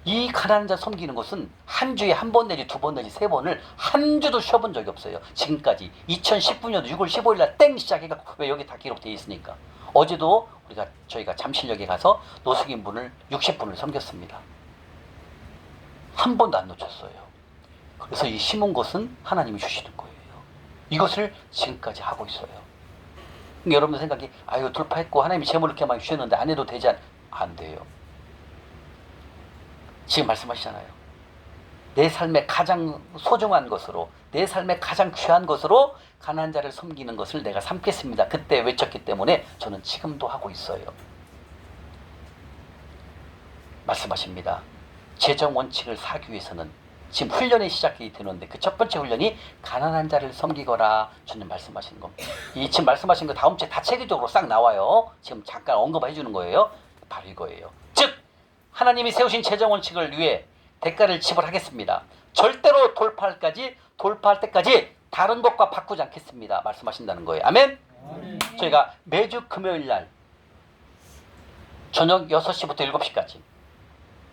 이 가난한 자 섬기는 것은 한 주에 한 번 내지 두 번 내지 세 번을 한 주도 쉬어본 적이 없어요. 지금까지 2019년 6월 15일 날 땡 시작해갖고, 왜 여기 다 기록되어 있으니까. 어제도 저희가 잠실역에 가서 노숙인 분을 60분을 섬겼습니다. 한 번도 안 놓쳤어요. 그래서 이 심은 것은 하나님이 주시는 거예요. 이것을 지금까지 하고 있어요. 여러분 생각이 아유 돌파했고 하나님이 재물을 이렇게 많이 주셨는데 안 해도 되지 안 돼요. 지금 말씀하시잖아요. 내 삶의 가장 소중한 것으로, 내 삶의 가장 귀한 것으로 가난한 자를 섬기는 것을 내가 삼겠습니다. 그때 외쳤기 때문에 저는 지금도 하고 있어요. 말씀하십니다. 재정 원칙을 사기 위해서는 지금 훈련이 시작이 되는데 그 첫 번째 훈련이 가난한 자를 섬기거라. 주님 말씀하시는 겁니다. 지금 말씀하신 거 다음 주에 다 체계적으로 싹 나와요. 지금 잠깐 언급해 주는 거예요. 바로 이거예요. 즉 하나님이 세우신 재정 원칙을 위해 대가를 지불하겠습니다. 절대로 돌파할 때까지 다른 것과 바꾸지 않겠습니다. 말씀하신다는 거예요. 아멘? 저희가 매주 금요일 날 저녁 6시부터 7시까지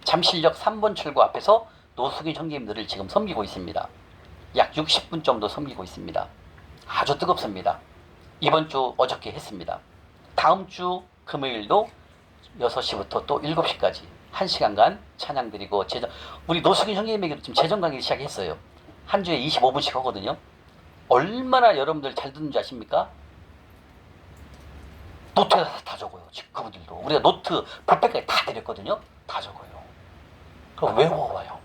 잠실역 3번 출구 앞에서 노숙인 형제님들을 지금 섬기고 있습니다. 약 60분 정도 섬기고 있습니다. 아주 뜨겁습니다. 이번 주 어저께 했습니다. 다음 주 금요일도 6시부터 또 7시까지 1시간간 찬양 드리고 우리 노숙인 형제님에게도 지금 재정 강의 시작했어요. 한 주에 25분씩 하거든요. 얼마나 여러분들 잘 듣는 줄 아십니까? 노트에다 다 적어요. 지금 그분들도. 우리가 노트 볼펜까지 다 드렸거든요. 다 적어요. 그럼 외워와요.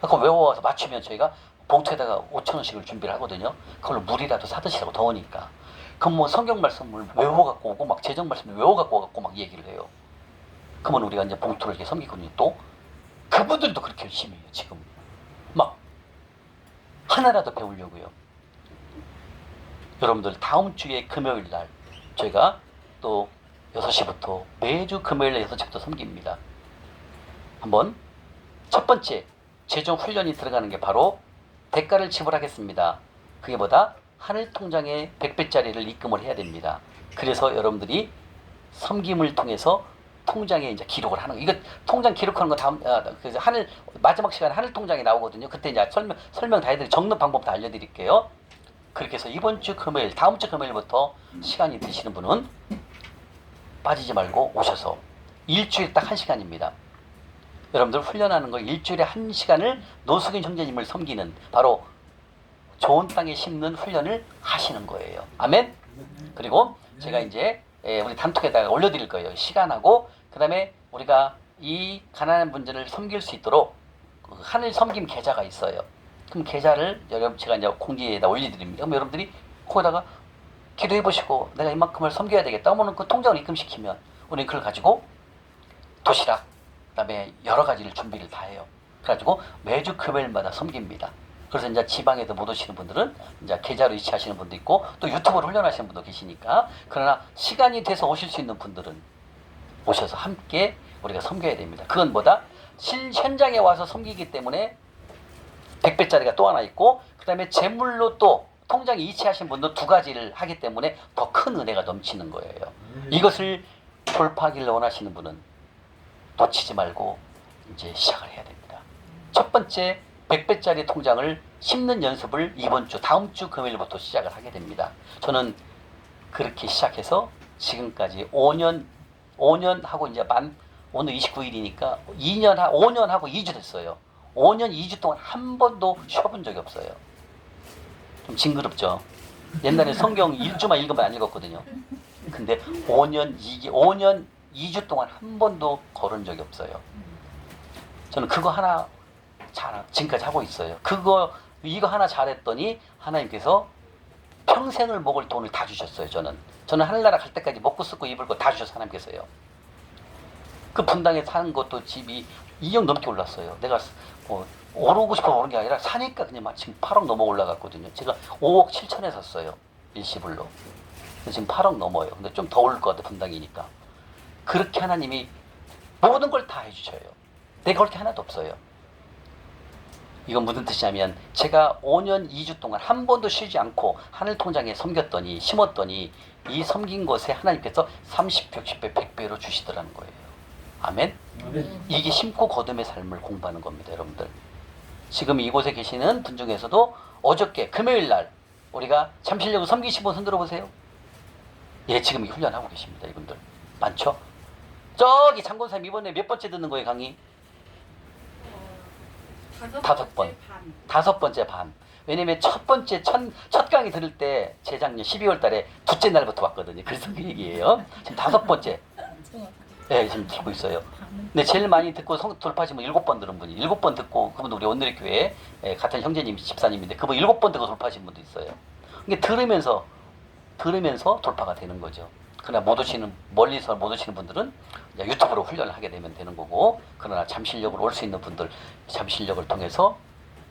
그럼 외워와서 맞추면 저희가 봉투에다가 5,000원씩을 준비를 하거든요. 그걸로 물이라도 사드시라고, 더우니까. 그럼 뭐 성경 말씀을 외워갖고 오고 막 재정 말씀을 외워갖고 오갖고 막 얘기를 해요. 그러면 우리가 이제 봉투를 이렇게 섬기거든요. 또 그분들도 그렇게 열심히 해요. 지금 막 하나라도 배우려고요. 여러분들 다음 주에 금요일 날 저희가 또 6시부터 매주 금요일 날 6시부터 섬깁니다. 한번 첫 번째 재정 훈련이 들어가는 게 바로 대가를 지불하겠습니다. 그게 뭐다? 하늘 통장에 100배짜리를 입금을 해야 됩니다. 그래서 여러분들이 섬김을 통해서 통장에 이제 기록을 하는 거. 이거 통장 기록하는 거 다음 그래서 마지막 시간에 하늘 통장에 나오거든요. 그때 이제 설명 다 해드리고 적는 방법 다 알려드릴게요. 그렇게 해서 이번 주 금요일, 다음 주 금요일부터 시간이 되시는 분은 빠지지 말고 오셔서 일주일에 딱 1시간입니다. 여러분들 훈련하는 거 일주일에 1시간을 노숙인 형제님을 섬기는 바로 좋은 땅에 심는 훈련을 하시는 거예요. 아멘? 그리고 제가 이제 우리 단톡에다가 올려드릴 거예요. 시간하고 그 다음에 우리가 이 가난한 분들을 섬길 수 있도록 하늘 섬김 계좌가 있어요. 그럼 계좌를 제가 이제 공지에다 올려드립니다. 그럼 여러분들이 거기다가 기도해 보시고 내가 이만큼을 섬겨야 되겠다 하면 그 통장을 입금시키면 우리는 그걸 가지고 도시락 그다음에 여러 가지를 준비를 다 해요. 그래가지고 매주 금요일마다 섬깁니다. 그래서 이제 지방에도 못 오시는 분들은 이제 계좌로 이체하시는 분도 있고 또 유튜브로 훈련하시는 분도 계시니까, 그러나 시간이 돼서 오실 수 있는 분들은 오셔서 함께 우리가 섬겨야 됩니다. 그건 뭐다? 현장에 와서 섬기기 때문에 100배짜리가 또 하나 있고, 그 다음에 재물로 또 통장에 이체하신 분도 두 가지를 하기 때문에 더 큰 은혜가 넘치는 거예요. 이것을 돌파하기를 원하시는 분은 놓치지 말고 이제 시작을 해야 됩니다. 첫 번째 100배짜리 통장을 심는 연습을 이번 주, 다음 주 금요일부터 시작을 하게 됩니다. 저는 그렇게 시작해서 지금까지 5년 하고 이제 오늘 29일이니까 5년 하고 2주 됐어요. 5년 2주 동안 한 번도 쉬어본 적이 없어요. 좀 징그럽죠? 옛날에 성경 1주만 읽으면 안 읽었거든요. 근데 5년 2주 동안 한 번도 걸은 적이 없어요. 저는 그거 하나 지금까지 하고 있어요. 이거 하나 잘했더니 하나님께서 평생을 먹을 돈을 다 주셨어요. 저는 하늘나라 갈 때까지 먹고 쓰고 입을 거 다 주셔서 하나님께서요. 그 분당에 사는 것도 집이 2억 넘게 올랐어요. 내가 오르고 싶어 오른 게 아니라 사니까 그냥 마침 8억 넘어 올라갔거든요. 제가 5억 7천에 샀어요. 일시불로. 지금 8억 넘어요. 근데 좀 더 오를 것 같아, 분당이니까. 그렇게 하나님이 모든 걸 다 해주셔요. 내가 올 게 하나도 없어요. 이건 무슨 뜻이냐면 제가 5년 2주 동안 한 번도 쉬지 않고 하늘통장에 섬겼더니 심었더니 이 섬긴 것에 하나님께서 30배, 60배, 100배로 주시더라는 거예요. 아멘? 아멘. 이게 심고 거듭의 삶을 공부하는 겁니다, 여러분들. 지금 이곳에 계시는 분 중에서도 어저께 금요일 날 우리가 잠실역을 섬기신 분 손들어 보세요. 예, 지금 이 훈련하고 계십니다, 이분들. 많죠? 저기 장군사님 이번에 몇 번째 듣는 거예요, 강의? 다섯 번. 다섯 번째 반. 왜냐면 첫 번째 첫 강의 들을 때 재작년 12월 달에 둘째 날부터 왔거든요. 그래서 그 얘기예요. 지금 다섯 번째. 네, 지금 듣고 있어요. 근데 제일 많이 듣고 돌파하신 분 7번 들은 분이 7번 듣고 그분도 우리 온누리 교회 같은 형제님 집사님인데 그분 7번 듣고 돌파하신 분도 있어요. 이게 들으면서 돌파가 되는 거죠. 그러나 못 오시는 멀리서 못 오시는 분들은 유튜브로 훈련을 하게 되면 되는 거고 그러나 잠실역으로 올 수 있는 분들 잠실역을 통해서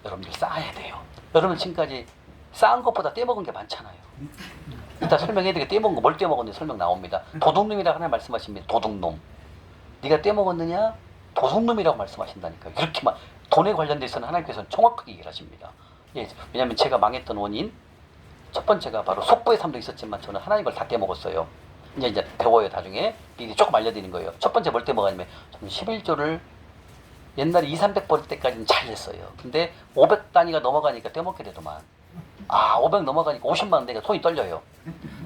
여러분들 쌓아야 돼요. 여러분 지금까지 쌓은 것보다 떼먹은 게 많잖아요. 이따 설명해드리게 떼먹은 거 뭘 떼먹었는지 설명 나옵니다. 도둑놈이라고 하나 말씀하십니다. 도둑놈. 네가 떼먹었느냐? 도둑놈이라고 말씀하신다니까요. 이렇게만 돈에 관련돼 있어는 하나님께서는 정확하게 얘기를 하십니다. 예, 왜냐하면 제가 망했던 원인 첫 번째가 바로 속부의 삶도 있었지만 저는 하나님 걸 다 떼먹었어요. 이제 배워요. 나중에 미리 조금 알려드리는 거예요. 첫 번째 뭘 떼먹었냐면 저는 11조를 옛날에 200, 300벌 때까지는 잘 냈어요. 근데 500 단위가 넘어가니까 떼먹게 되더만. 500 넘어가니까 50만 원 내가 손이 떨려요.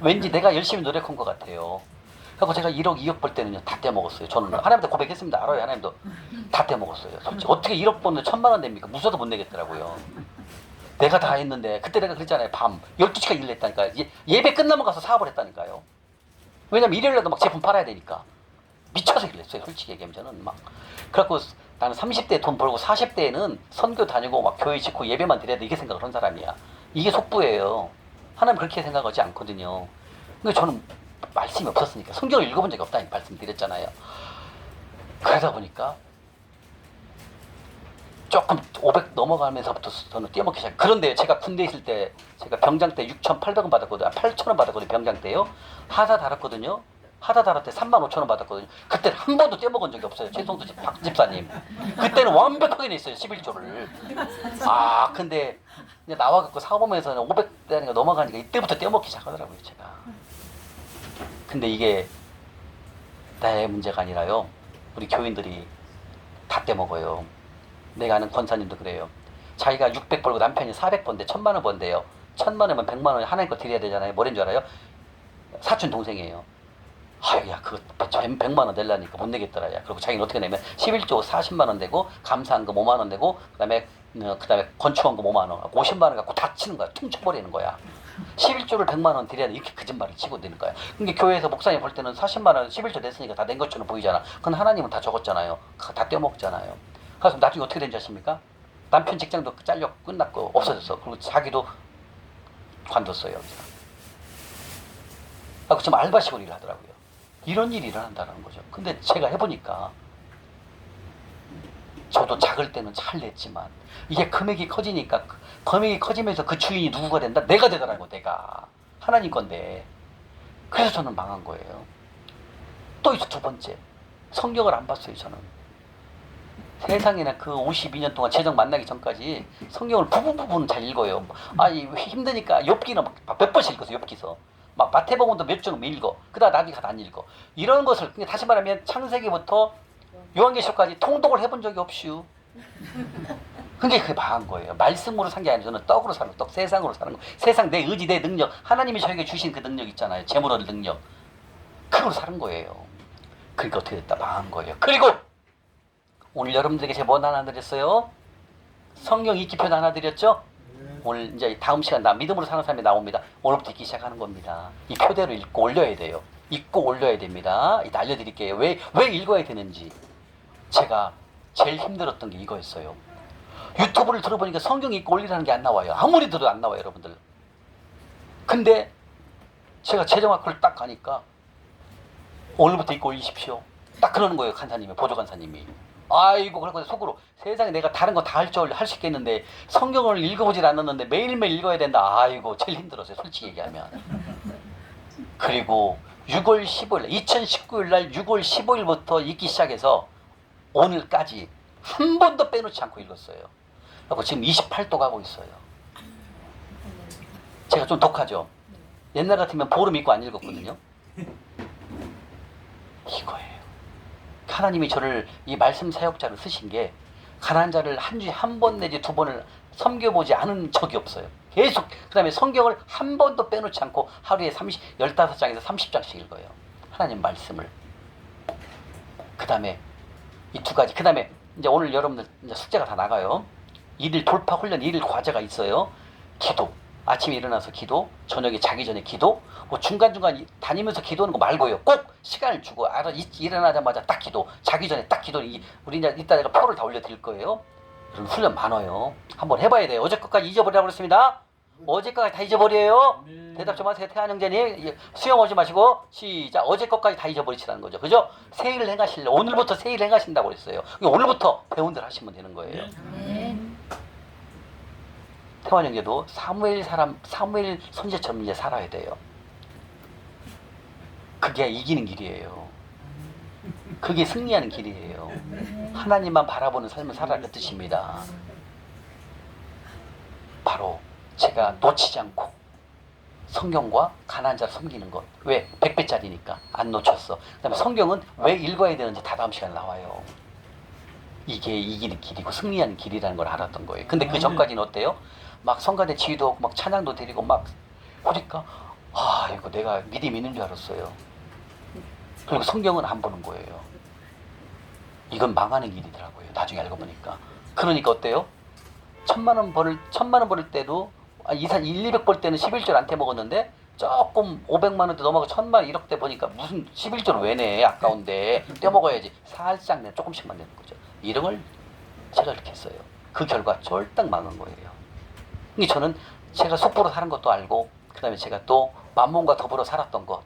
왠지 내가 열심히 노력한 것 같아요. 그래서 제가 1억, 2억 벌 때는요 다 떼먹었어요. 저는 하나님한테 고백했습니다. 알아요, 하나님도. 다 떼먹었어요. 솔직히 어떻게 1억 벌면 1000만 원 됩니까? 무서워도 못 내겠더라고요. 내가 다 했는데 그때 내가 그랬잖아요. 밤 12시까지 일을 했다니까요. 예배 끝나면 가서 사업을 했다니까요. 왜냐면 일요일날도 막 제품 팔아야 되니까. 미쳐서 일을 했어요. 솔직히 얘기하면 저는 막. 그래갖고 나는 30대에 돈 벌고 40대에는 선교 다니고 막 교회 짓고 예배만 드려야 돼. 이게 생각을 한 사람이야. 이게 속부예요. 하나님 그렇게 생각하지 않거든요. 근데 저는 말씀이 없었으니까 성경을 읽어본 적이 없다니까 말씀드렸잖아요. 그러다 보니까 조금 500 넘어가면서부터 저는 떼먹기 시작. 그런데 제가 군대에 있을 때 제가 병장 때 6,800원 받았거든요. 8,000원 받았거든요. 병장 때요. 하다 달았거든요. 하다 달을 때 35,000원 받았거든요. 그때는 한 번도 떼먹은 적이 없어요. 최성도 박 집사님. 그때는 완벽하게 냈어요. 11조를. 근데 이제 나와갖고 사업하면서는 500대가 넘어가니까 이때부터 떼먹기 시작하더라고요. 제가. 근데 이게 나의 문제가 아니라요. 우리 교인들이 다 떼먹어요. 내가 아는 권사님도 그래요. 자기가 600 벌고 남편이 400 번데 1000만 원 번대요. 1000만 원이면 100만 원 하나님 거 드려야 되잖아요. 뭐랬는 줄 알아요? 사촌 동생이에요. 야 그거 100만 원 내려니까 못 내겠더라. 야. 그리고 자기는 어떻게 내면 11조 40만 원 되고 감사한금 5만 원 되고 그다음에 건축원금 5만 원 50만 원 갖고 다 치는 거야. 퉁쳐버리는 거야. 11조를 100만 원 드려야 돼. 이렇게 거짓말을 치고 되는 거야. 근데 교회에서 목사님 볼 때는 40만 원 11조 냈으니까 다 낸 것처럼 보이잖아. 그건 하나님은 다 적었잖아요. 다 떼먹잖아요. 그래서 나중에 어떻게 된지 아십니까? 남편 직장도 잘려 끝났고 없어졌어. 그리고 자기도 관뒀어요. 여기서. 좀 알바식으로 일을 하더라고요. 이런 일이 일어난다는 거죠. 근데 제가 해보니까 저도 작을 때는 잘 냈지만 이게 금액이 커지니까 금액이 커지면서 그 주인이 누구가 된다? 내가 되더라고. 내가 하나님 건데. 그래서 저는 망한 거예요. 또 있어. 두 번째 성경을 안 봤어요. 저는 세상에나 그 52년 동안 재정 만나기 전까지 성경을 부분 잘 읽어요. 힘드니까 욥기는 몇 번씩 읽었어요. 욥기서 막 마태복음도 몇 장 읽어. 그다음 나중에 안 읽어. 이런 것을 다시 말하면 창세기부터 요한계시록까지 통독을 해본 적이 없슈. 그게 망한 거예요. 말씀으로 산 게 아니라 저는 떡으로 사는 거, 떡 세상으로 사는 거. 세상 내 의지, 내 능력, 하나님이 저에게 주신 그 능력 있잖아요. 재물 얻을 능력. 그걸 사는 거예요. 그러니까 어떻게 됐다? 망한 거예요. 그리고 오늘 여러분들에게 제가 뭐 하나 드렸어요? 성경 읽기편 하나 드렸죠? 오늘 이제 다음 시간 믿음으로 사는 사람이 나옵니다. 오늘부터 읽기 시작하는 겁니다. 이 표대로 읽고 올려야 돼요. 읽고 올려야 됩니다. 이따 알려드릴게요. 왜 읽어야 되는지. 제가 제일 힘들었던 게 이거였어요. 유튜브를 들어보니까 성경 읽고 올리라는 게 안 나와요. 아무리 들어도 안 나와요, 여러분들. 근데 제가 재정학교를 딱 가니까 오늘부터 읽고 올리십시오. 딱 그러는 거예요. 간사님이, 보조 간사님이. 아이고, 그러고 속으로 세상에 내가 다른 거 다 할 수 있겠는데 성경을 읽어보질 않았는데 매일매일 읽어야 된다. 아이고, 제일 힘들었어요. 솔직히 얘기하면. 그리고 6월 15일, 2019년 날 6월 15일부터 읽기 시작해서 오늘까지 한 번도 빼놓지 않고 읽었어요. 그리고 지금 28도 가고 있어요. 제가 좀 독하죠. 옛날 같으면 보름 읽고 안 읽었거든요. 이거예요. 하나님이 저를 이 말씀 사역자를 쓰신 게 가난한 자를 한 주에 한 번 내지 두 번을 섬겨보지 않은 적이 없어요. 계속 그 다음에 성경을 한 번도 빼놓지 않고 하루에 15장에서 30장씩 읽어요. 하나님 말씀을. 그 다음에 이 두 가지. 그 다음에 이제 오늘 여러분들 이제 숙제가 다 나가요. 일일 돌파 훈련, 일일 과제가 있어요. 기도. 아침에 일어나서 기도, 저녁에 자기 전에 기도, 뭐 중간중간 다니면서 기도하는 거 말고요. 꼭 시간을 주고 일어나자마자 딱 기도, 자기 전에 딱 기도. 우리 이제 이따 내가 표를 다 올려드릴 거예요. 여러분 훈련 많아요. 한번 해봐야 돼요. 어제 것까지 잊어버리라고 그랬습니다. 어제 것까지 다 잊어버려요. 대답 좀 하세요. 태안 형제님. 수영 오지 마시고 시작. 어제 것까지 다 잊어버리시라는 거죠. 그죠? 새 일을 행하실래. 오늘부터 새 일을 행하신다고 그랬어요. 오늘부터 배운 대로 하시면 되는 거예요. 태환 형제도 사무엘 선지자처럼 이제 살아야 돼요. 그게 이기는 길이에요. 그게 승리하는 길이에요. 하나님만 바라보는 삶을 살아라 그 뜻입니다. 바로 제가 놓치지 않고 성경과 가난한 자를 섬기는 것. 왜? 100배짜리니까 안 놓쳤어. 그 다음에 성경은 왜 읽어야 되는지 다 다음 시간에 나와요. 이게 이기는 길이고 승리하는 길이라는 걸 알았던 거예요. 근데 그 전까지는 어때요? 막 성가대 지휘도 하고 막 찬양도 드리고 막 그러니까 이거 내가 믿음이 있는 줄 알았어요. 그리고 성경은 안 보는 거예요. 이건 망하는 길이더라고요. 나중에 알고 보니까. 그러니까 어때요? 1,000만 원 벌을 때도 200 벌 때는 11조를 안 떼먹었는데 조금 500만 원대 넘어가고 1,000만 원 1억 대 보니까 무슨 11조를 왜 내? 아까운데 떼먹어야지. 살짝 내 조금씩만 내는 거죠. 이런 걸 제가 이렇게 했어요. 그 결과 쫄딱 망한 거예요. 저는 제가 속보로 사는 것도 알고 그 다음에 제가 또 만몬과 더불어 살았던 것,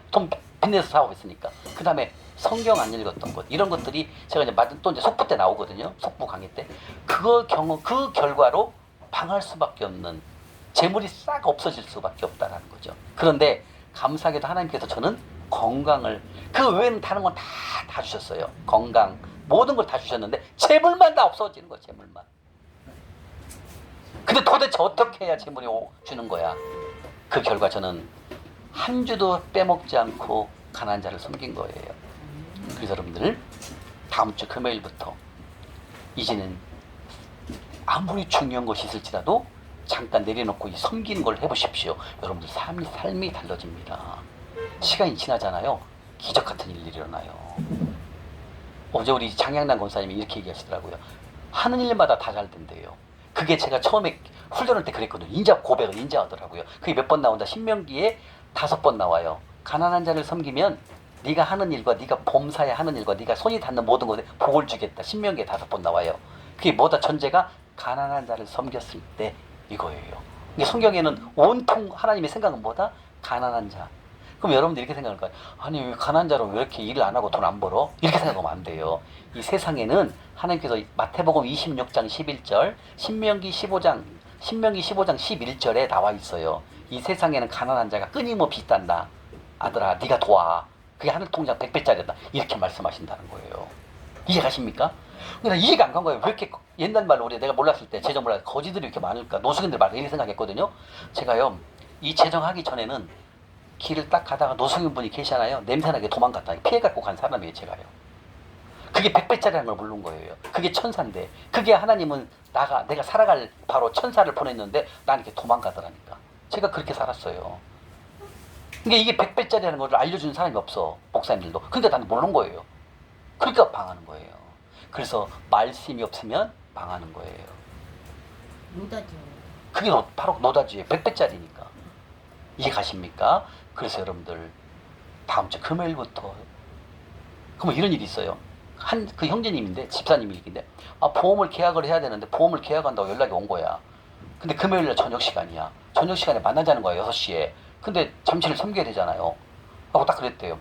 돈 빚내서 사고 있으니까 그 다음에 성경 안 읽었던 것, 이런 것들이 제가 이제 또 이제 속보 때 나오거든요. 속보 강의 때. 그 결과로 망할 수밖에 없는, 재물이 싹 없어질 수밖에 없다는 거죠. 그런데 감사하게도 하나님께서 저는 건강을, 그 외에는 다른 건 다 주셨어요. 건강, 모든 걸 다 주셨는데 재물만 다 없어지는 거예요. 재물만. 근데 도대체 어떻게 해야 재물이 주는 거야? 그 결과 저는 한 주도 빼먹지 않고 가난한 자를 섬긴 거예요. 그래서 여러분들 다음 주 금요일부터 이제는 아무리 중요한 것이 있을지라도 잠깐 내려놓고 이 섬기는 걸 해보십시오. 여러분들 삶이 달라집니다. 시간이 지나잖아요. 기적 같은 일이 일어나요. 어제 우리 장양란 권사님이 이렇게 얘기하시더라고요. 하는 일마다 다 잘 된대요. 그게 제가 처음에 훈련할 때 그랬거든요. 고백을 인자하더라고요. 그게 몇 번 나온다. 신명기에 5번 나와요. 가난한 자를 섬기면 네가 하는 일과 네가 범사에 하는 일과 네가 손이 닿는 모든 것에 복을 주겠다. 신명기에 5번 나와요. 그게 뭐다? 전제가 가난한 자를 섬겼을 때 이거예요. 이게 성경에는 온통 하나님의 생각은 뭐다? 가난한 자. 그럼 여러분들 이렇게 생각할 거예요. 아니 가난한 자로 왜 이렇게 일을 안 하고 돈 안 벌어? 이렇게 생각하면 안 돼요. 이 세상에는 하나님께서 마태복음 26장 11절, 신명기 15장 11절에 나와 있어요. 이 세상에는 가난한 자가 끊임없이 있단다. 아들아 네가 도와. 그게 하늘 통장 100배짜리다. 이렇게 말씀하신다는 거예요. 이해가십니까? 근데 이해가 안 간 거예요. 왜 이렇게 옛날 말로 우리 내가 몰랐을 때 재정 몰랐을 때 거지들이 이렇게 많을까? 노숙인들 말을 이렇게 생각했거든요. 제가요 이 재정하기 전에는 길을 딱 가다가 노숙인분이 계시잖아요. 냄새나게 도망갔다. 피해갖고 간 사람이에요. 제가요. 그게 100배짜리라는 걸 모르는 거예요. 그게 천사인데 그게 하나님은 내가 살아갈 바로 천사를 보냈는데 나는 이렇게 도망가더라니까. 제가 그렇게 살았어요. 그러니까 이게 100배짜리라는 걸 알려주는 사람이 없어. 목사님들도. 근데 나는 모르는 거예요. 그러니까 망하는 거예요. 그래서 말씀이 없으면 망하는 거예요. 노다죠. 그게 바로 노다지예요. 100배짜리니까. 이해 가십니까? 그래서 여러분들 다음 주 금요일부터 그러면 이런 일이 있어요. 그 형제님인데 집사님이 얘기인데 보험을 계약을 해야 되는데 보험을 계약한다고 연락이 온 거야. 근데 금요일날 저녁 시간이야. 저녁 시간에 만나자는 거야. 6시에. 근데 잠시를 섬겨야 되잖아요. 하고 딱 그랬대요.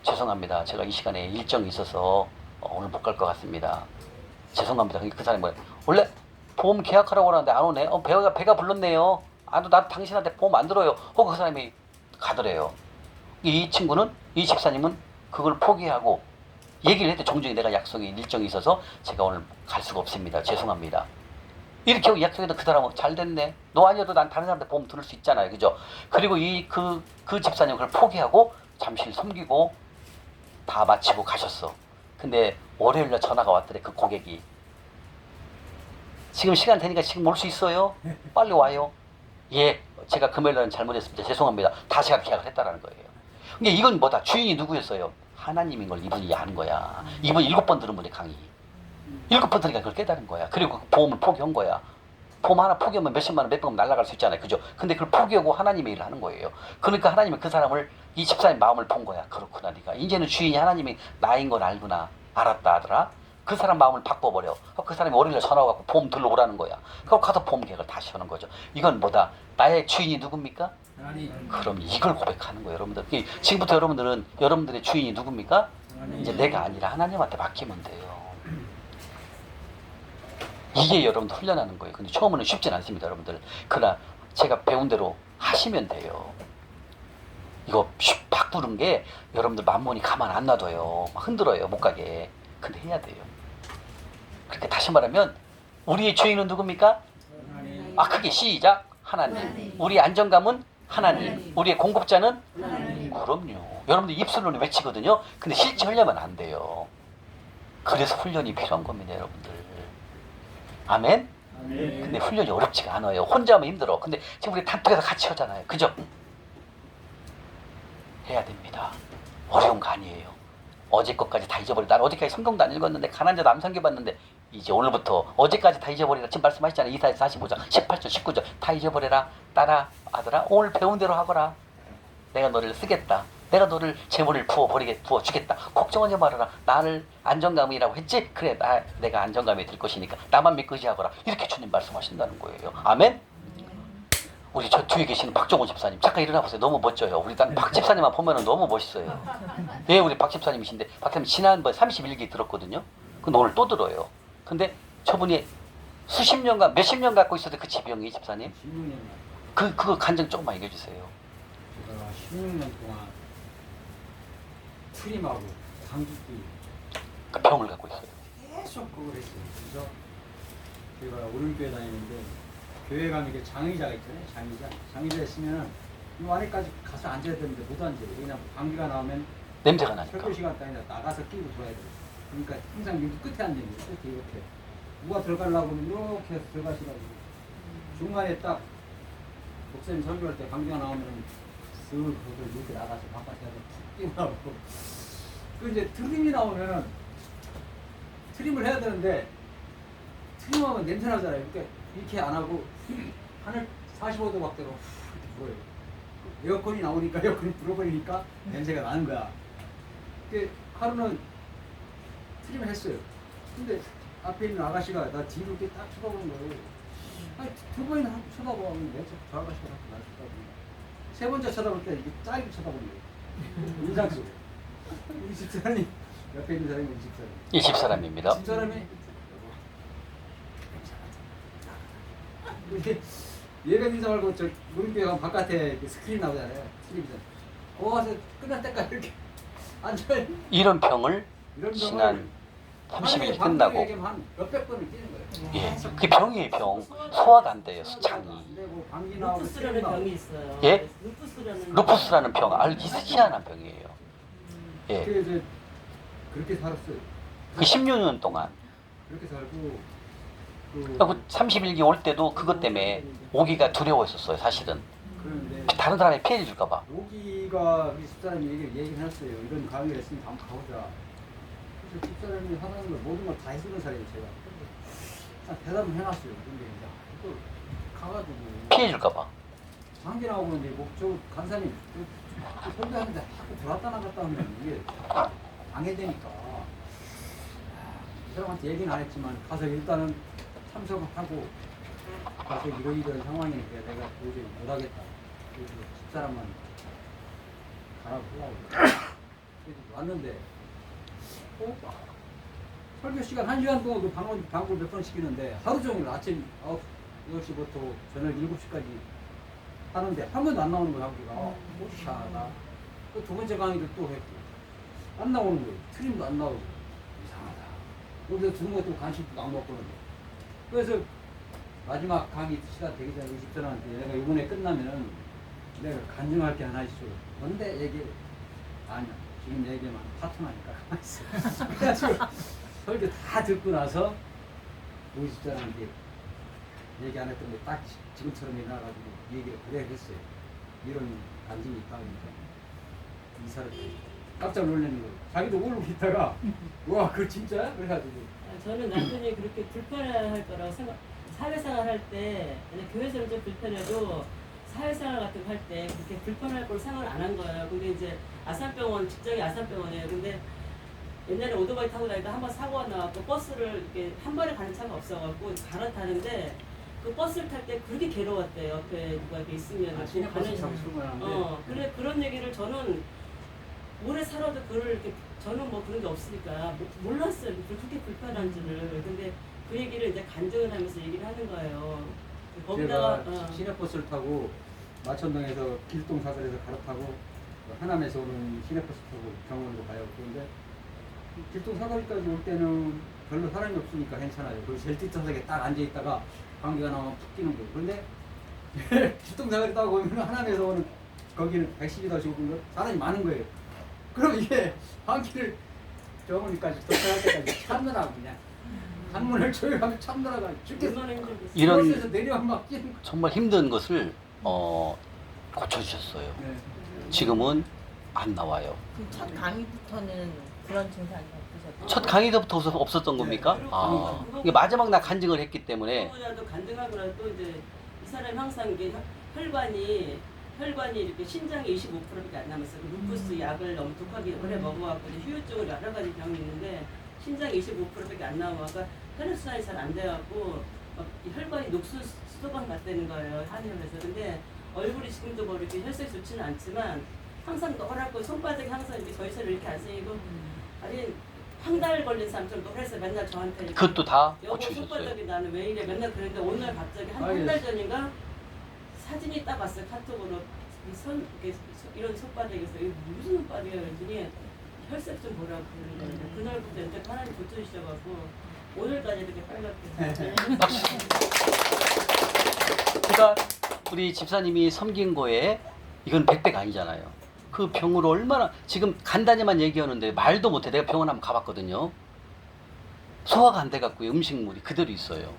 죄송합니다. 제가 이 시간에 일정이 있어서 오늘 못 갈 것 같습니다. 죄송합니다. 그 사람이 뭐야? 원래 보험 계약하라고 하는데 안 오네. 배가 불렀네요. 나 당신한테 보험 안 들어요. 그 사람이 가더래요. 이 친구는, 이 집사님은 그걸 포기하고 얘기를 했대. 종종이 내가 약속이 일정이 있어서 제가 오늘 갈 수가 없습니다. 죄송합니다. 이렇게 하고 약속해도 그 사람은 잘 됐네. 너 아니어도 난 다른 사람한테 보험 들을 수 있잖아요. 그죠? 그리고 그 집사님은 그걸 포기하고 잠시 섬기고 다 마치고 가셨어. 근데 월요일날 전화가 왔더래. 그 고객이. 지금 시간 되니까 지금 올 수 있어요? 빨리 와요. 예, 제가 금요일날은 잘못했습니다. 죄송합니다. 다시 가서 계약을 했다라는 거예요. 근데 이건 뭐다? 주인이 누구였어요? 하나님인 걸 이분이 아는 거야. 이분이 7번 들은 분이 강의. 7번 들으니까 그걸 깨달은 거야. 그리고 보험을 포기한 거야. 보험 하나 포기하면 몇십만 원, 몇백만 원 날아갈 수 있잖아요. 그죠? 근데 그걸 포기하고 하나님의 일을 하는 거예요. 그러니까 하나님은 그 사람을, 이 집사의 마음을 본 거야. 그렇구나, 네가. 이제는 주인이 하나님이 나인 걸 알구나. 알았다 하더라. 그 사람 마음을 바꿔버려. 그 사람이 월요일에 전화 와서 보험 들러오라는 거야. 그럼 가서 보험 계약을 다시 하는 거죠. 이건 뭐다? 나의 주인이 누굽니까? 하나님. 그럼 이걸 고백하는 거예요, 여러분들. 지금부터 여러분들은 여러분들의 주인이 누굽니까? 이제 내가 아니라 하나님한테 맡기면 돼요. 이게 여러분들 훈련하는 거예요. 근데 처음에는 쉽진 않습니다, 여러분들. 그러나 제가 배운 대로 하시면 돼요. 이거 바꾸는 게 여러분들 만몬이 가만 안 놔둬요. 막 흔들어요, 못 가게. 근데 해야 돼요. 그렇게 다시 말하면 우리의 주인은 누굽니까? 하나님. 크게 시작. 하나님. 우리의 안정감은 하나님. 우리의 공급자는 하나님. 그럼요. 여러분들 입술로는 외치거든요. 근데 실제 하려면 안 돼요. 그래서 훈련이 필요한 겁니다, 여러분들. 아멘? 아멘. 근데 훈련이 어렵지가 않아요. 혼자 하면 힘들어. 근데 지금 우리 단톡에서 같이 하잖아요. 그죠? 해야 됩니다. 어려운 거 아니에요. 어제 것까지 다 잊어버리다. 난 어제까지 성경도 안 읽었는데 가난한 자도 안 섬겨봤는데 이제 오늘부터 어제까지 다 잊어버리라. 지금 말씀하시잖아요. 이사야 45장, 18절, 19절 다 잊어버려라. 따라 아들아 오늘 배운 대로 하거라. 내가 너를 쓰겠다. 내가 너를 재물을 부어주겠다. 걱정하지 말아라. 나를 안정감이라고 했지? 그래, 내가 안정감이 될 것이니까 나만 믿고 의지하거라. 이렇게 주님 말씀하신다는 거예요. 아멘? 우리 저 뒤에 계시는 박종훈 집사님 잠깐 일어나 보세요. 너무 멋져요. 우리 박 집사님만 보면 너무 멋있어요. 네, 우리 박 집사님이신데 박 집사님 지난번 31기 들었거든요. 근데 오늘 또 들어요. 근데 저분이 수십 년간 몇십 년 갖고 있어도 그 지병이 집사님 16년. 그거 간증 조금만 얘기해 주세요. 제가 16년 동안 트림하고 당죽기 그 병을 갖고 있어요. 계속 그걸 했어요. 그래서 제가 오른교회 다니는데 교회 가면 이게 장의자가 있잖아요. 장의자 있으면 이 안에까지 가서 앉아야 되는데 못 앉아요. 왜냐면 감기가 나오면 냄새가 나니까. 설교 시간 따위나 나가서 끼고 들어야 돼요. 그러니까 항상 여기 끝에 앉아요. 끝에 이렇게. 누가 들어가려고 하면 이렇게 해서 들어가시라고. 중간에 딱 목사님 설교할 때 감기가 나오면 쓱 그걸 이렇게 나가서 바깥에 푹 끼고 나오고. 그 이제 트림이 나오면은 트림을 해야 되는데 트림하면 냄새 나잖아요. 그러니까 이렇게 안 하고 하늘 45도 각도로 이렇게 불어요. 에어컨이 나오니까 에어컨이 불어버리니까 냄새가 나는 거야. 그 하루는 트림을 했어요. 근데 앞에 있는 아가씨가 나 뒤로 이렇게 딱 쳐다보는 거예요. 아니 두 번이나 쳐다보면 내 저 아가씨가 날 쳐다보는 거야. 세 번째 쳐다볼 때 이게 짜리게 쳐다보는 거예요. 인상 속에. 우리 집사람이 옆에 있는 사람이 우리 집사람. 이 집사람입니다. 집사람이 예배 인사 말고 저 무릎에 가면 바깥에 그 스크린 나오잖아요. 텔레비전. 거기 가서 끝날 때까지 이렇게 앉아요. 이런 병을 이런 지난 병을 30일 끝나고 한 몇백 번을 뛰는 거예요. 예, 그 병이에요. 병. 소화가 안 돼요. 장이. 근데 뭐 감기 나오고 루푸스라는 병이 있어요. 예? 루푸스라는 루푸스라는 병. 희한한 병이에요. 예. 그게 이제 그렇게 살았어요. 그 16년 동안. 그렇게 살고 그 31기 올 때도 그것 때문에 오기가 두려웠었어요. 사실은. 그런데 다른 사람이 피해를 줄까 봐. 여기가 우리 집사람이 얘기를 해놨어요. 이런 강의를 했으니까 한번 가보자. 그래서 집사람이 하는 걸 모든 걸 다 해주는 사람이에요. 제가. 그래서 대답을 해놨어요. 근데 이제 이거 가가지고 피해 줄까 봐. 장기 나오고 이제 목저 간사님 설교하는데 자꾸 들어왔다 나갔다 하면 이게 방해되니까 이 사람한테 얘기는 안 했지만 가서 일단은 참석을 하고 가서 이런 상황이니까 내가 도저히 못하겠다. 그래서 집사람만 가라고 하려고. 그래서 왔는데 설교 시간 1시간 동안 그 방문 몇 번 시키는데 하루 종일 아침 8시부터 저녁 7시까지 하는데 한 번도 안 나오는 거야 강의가. 뭐지 희한하다. 또 두 번째 강의도 또 했고 안 나오는 거예요. 트림도 안 나오고 이상하다. 여기서 주는 것도 간식도 안 먹고 그러는데. 그래서 마지막 강의 시간 되기 전에 20전한테 내가 이번에 끝나면은 내가 간증할 게 하나 있어. 뭔데 얘기 아니야. 지금 얘기만 파토나니까 가만히 있어. 그래가지고 설교 다 듣고 나서 50전한테 얘기 안 했던 게 딱 지금처럼 일어나가지고 얘기를 그래 했어요. 이런 간증이 있다 보니까 이 사람이 깜짝 놀라는 거예요. 자기도 모르고 있다가 와 그거 진짜야? 그래가지고 저는 남편이 그렇게 불편할 거라고 생각. 사회생활 할 때, 교회에서는 좀 불편해도 사회생활 같은 거 할 때 그렇게 불편할 걸 생각을 안 한 거예요. 근데 이제 아산병원, 직장이 아산병원이에요. 근데 옛날에 오토바이 타고 다니다 한번 사고가 나갖고 버스를 이렇게 한 번에 가는 차가 없어갖고 갈아타는데 그 버스를 탈 때 그렇게 괴로웠대요. 옆에 누가 이렇게 있으면. 시내버스 타고 출근하는데 그래, 그런 얘기를 저는 오래 살아도 그걸 이렇게 저는 뭐 그런 게 없으니까 몰랐어요. 그렇게 불편한 줄을. 근데 그 얘기를 이제 간증을 하면서 얘기를 하는 거예요. 거기다가 제가 시내버스를 타고 마천동에서 길동사거리에서 갈아타고 하남에서 오는 시내버스 타고 병원으로 가요. 그런데 길동사거리까지 올 때는 별로 사람이 없으니까 괜찮아요. 그 제일 뒷좌석에 딱 앉아있다가 방귀가 나오면 푹 끼는 거예요. 그런데 길동사거리 타고 오면 하남에서 오는 거기는 110이다 지금 사람이 많은 거예요. 그럼 이게 방귀를 병원까지 도착할 때까지 참느라고 그냥 창문을 조용하면 참느라고 죽겠어. 얼마나 힘들겠어요. 이런 버스에서 내려오면 막 끼는 거예요. 정말 힘든 것을 고쳐주셨어요. 네. 지금은 안 나와요. 그첫 강의부터는 그런 증상이 없으셨죠? 첫 강의부터 없었던 겁니까? 네. 아, 이게 마지막 날 간증을 했기 때문에 그거라도 간증하고 나서 또 이제 이 사람이 항상 이게 혈관이 이렇게 신장이 25%밖에 안 남았어요. 루푸스 약을 너무 독하게 오래 먹어갖고 이제 후유증을 여러 가지 병이 있는데 신장이 25%밖에 안 나오니까 혈액순환이 잘 안 돼갖고 막 이 혈관이 녹수소방 같다는 거예요. 한의원에서. 근데 얼굴이 지금도 뭐 이렇게 혈색이 좋지는 않지만 항상 노랗고 손바닥이 항상 이렇게 저희처럼 이렇게 안 생기고 아니 황달 걸린 사람처럼 노래서 맨날 저한테 이렇게 그것도 다 여보 고쳐주셨어요. 손바닥이 나는 왜 이래 맨날 그랬는데 오늘 갑자기 한 달 전인가 사진이 딱 왔어요. 카톡으로 이런 손바닥에서 이게 무슨 손바닥이에요? 그랬더니 혈색 좀 보라고 그러는 거예요. 그날부터 이제 하나님 고쳐주셔가지고 오늘까지 이렇게 빨갛게 박수. 그러니까 우리 집사님이 섬긴 거에 이건 백배가 아니잖아요. 그 병으로 얼마나 지금 간단히만 얘기하는데 말도 못해. 내가 병원 한번 가봤거든요. 소화가 안 돼갖고 음식물이 그대로 있어요.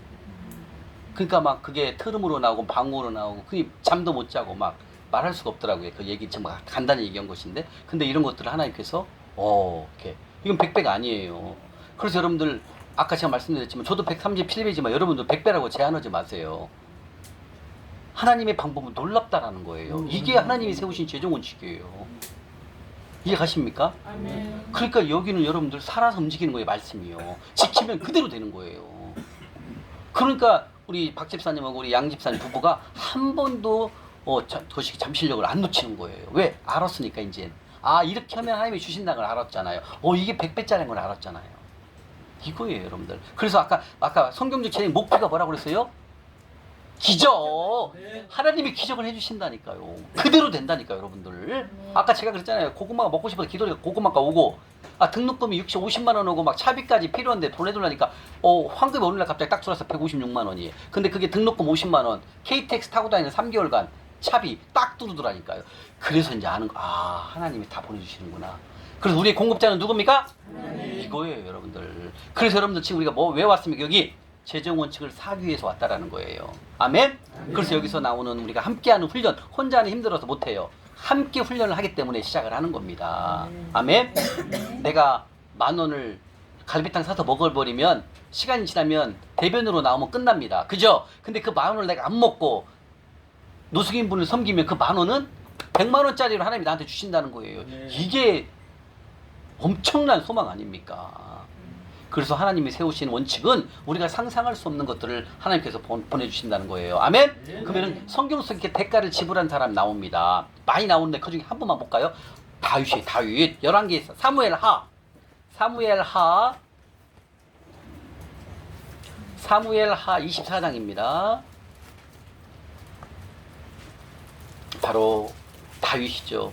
그러니까 막 그게 트름으로 나오고 방으로 나오고 그 잠도 못 자고 막 말할 수가 없더라고요. 그 얘기 정말 간단히 얘기한 것인데 근데 이런 것들을 하나님께서 이렇게 이건 백배가 아니에요. 그래서 여러분들 아까 제가 말씀드렸지만 저도 137배지만 여러분도 100배라고 제한하지 마세요. 하나님의 방법은 놀랍다라는 거예요. 이게 하나님이 세우신 최종 원칙이에요. 이해 가십니까? 아멘. 그러니까 여기는 여러분들 살아서 움직이는 거예요. 말씀이요. 지키면 그대로 되는 거예요. 그러니까 우리 박 집사님하고 우리 양 집사님 부부가 한 번도 도시 잠실력을 안 놓치는 거예요. 왜? 알았으니까 이제. 이렇게 하면 하나님이 주신다는 걸 알았잖아요. 이게 100배짜리인 걸 알았잖아요. 이거예요, 여러분들. 그래서 아까 성경적 제일 목표가 뭐라고 그랬어요? 기적. 하나님이 기적을 해주신다니까요. 그대로 된다니까요, 여러분들. 아까 제가 그랬잖아요. 고구마가 먹고 싶어서 기도리가 고구마가 오고, 등록금이 50만 원 오고 막 차비까지 필요한데 돈 내달라니까, 황금이 어느 날 갑자기 딱 들어와서 156만 원이. 근데 그게 등록금 50만 원, KTX 타고 다니는 3개월간 차비 딱 뚫으더라니까요. 그래서 이제 아는 거, 하나님이 다 보내주시는구나. 그래서 우리의 공급자는 누굽니까? 이거예요, 여러분들. 그래서 여러분들 지금 우리가 왜 왔습니까? 여기 재정 원칙을 사기 위해서 왔다라는 거예요. 아멘? 그래서 여기서 나오는 우리가 함께하는 훈련, 혼자는 힘들어서 못해요. 함께 훈련을 하기 때문에 시작을 하는 겁니다. 아멘? 내가 10,000원을 갈비탕 사서 먹어버리면 시간이 지나면 대변으로 나오면 끝납니다. 그죠? 근데 그 10,000원을 내가 안 먹고 노숙인분을 섬기면 그 10,000원은 100만 원짜리로 하나님이 나한테 주신다는 거예요. 이게 엄청난 소망 아닙니까? 그래서 하나님이 세우신 원칙은 우리가 상상할 수 없는 것들을 하나님께서 보내주신다는 거예요. 아멘? 그러면 성경 속에 대가를 지불한 사람 나옵니다. 많이 나오는데 그 중에 한 번만 볼까요? 다윗이 다윗 11개 있어. 사무엘하 24장입니다. 바로 다윗이죠.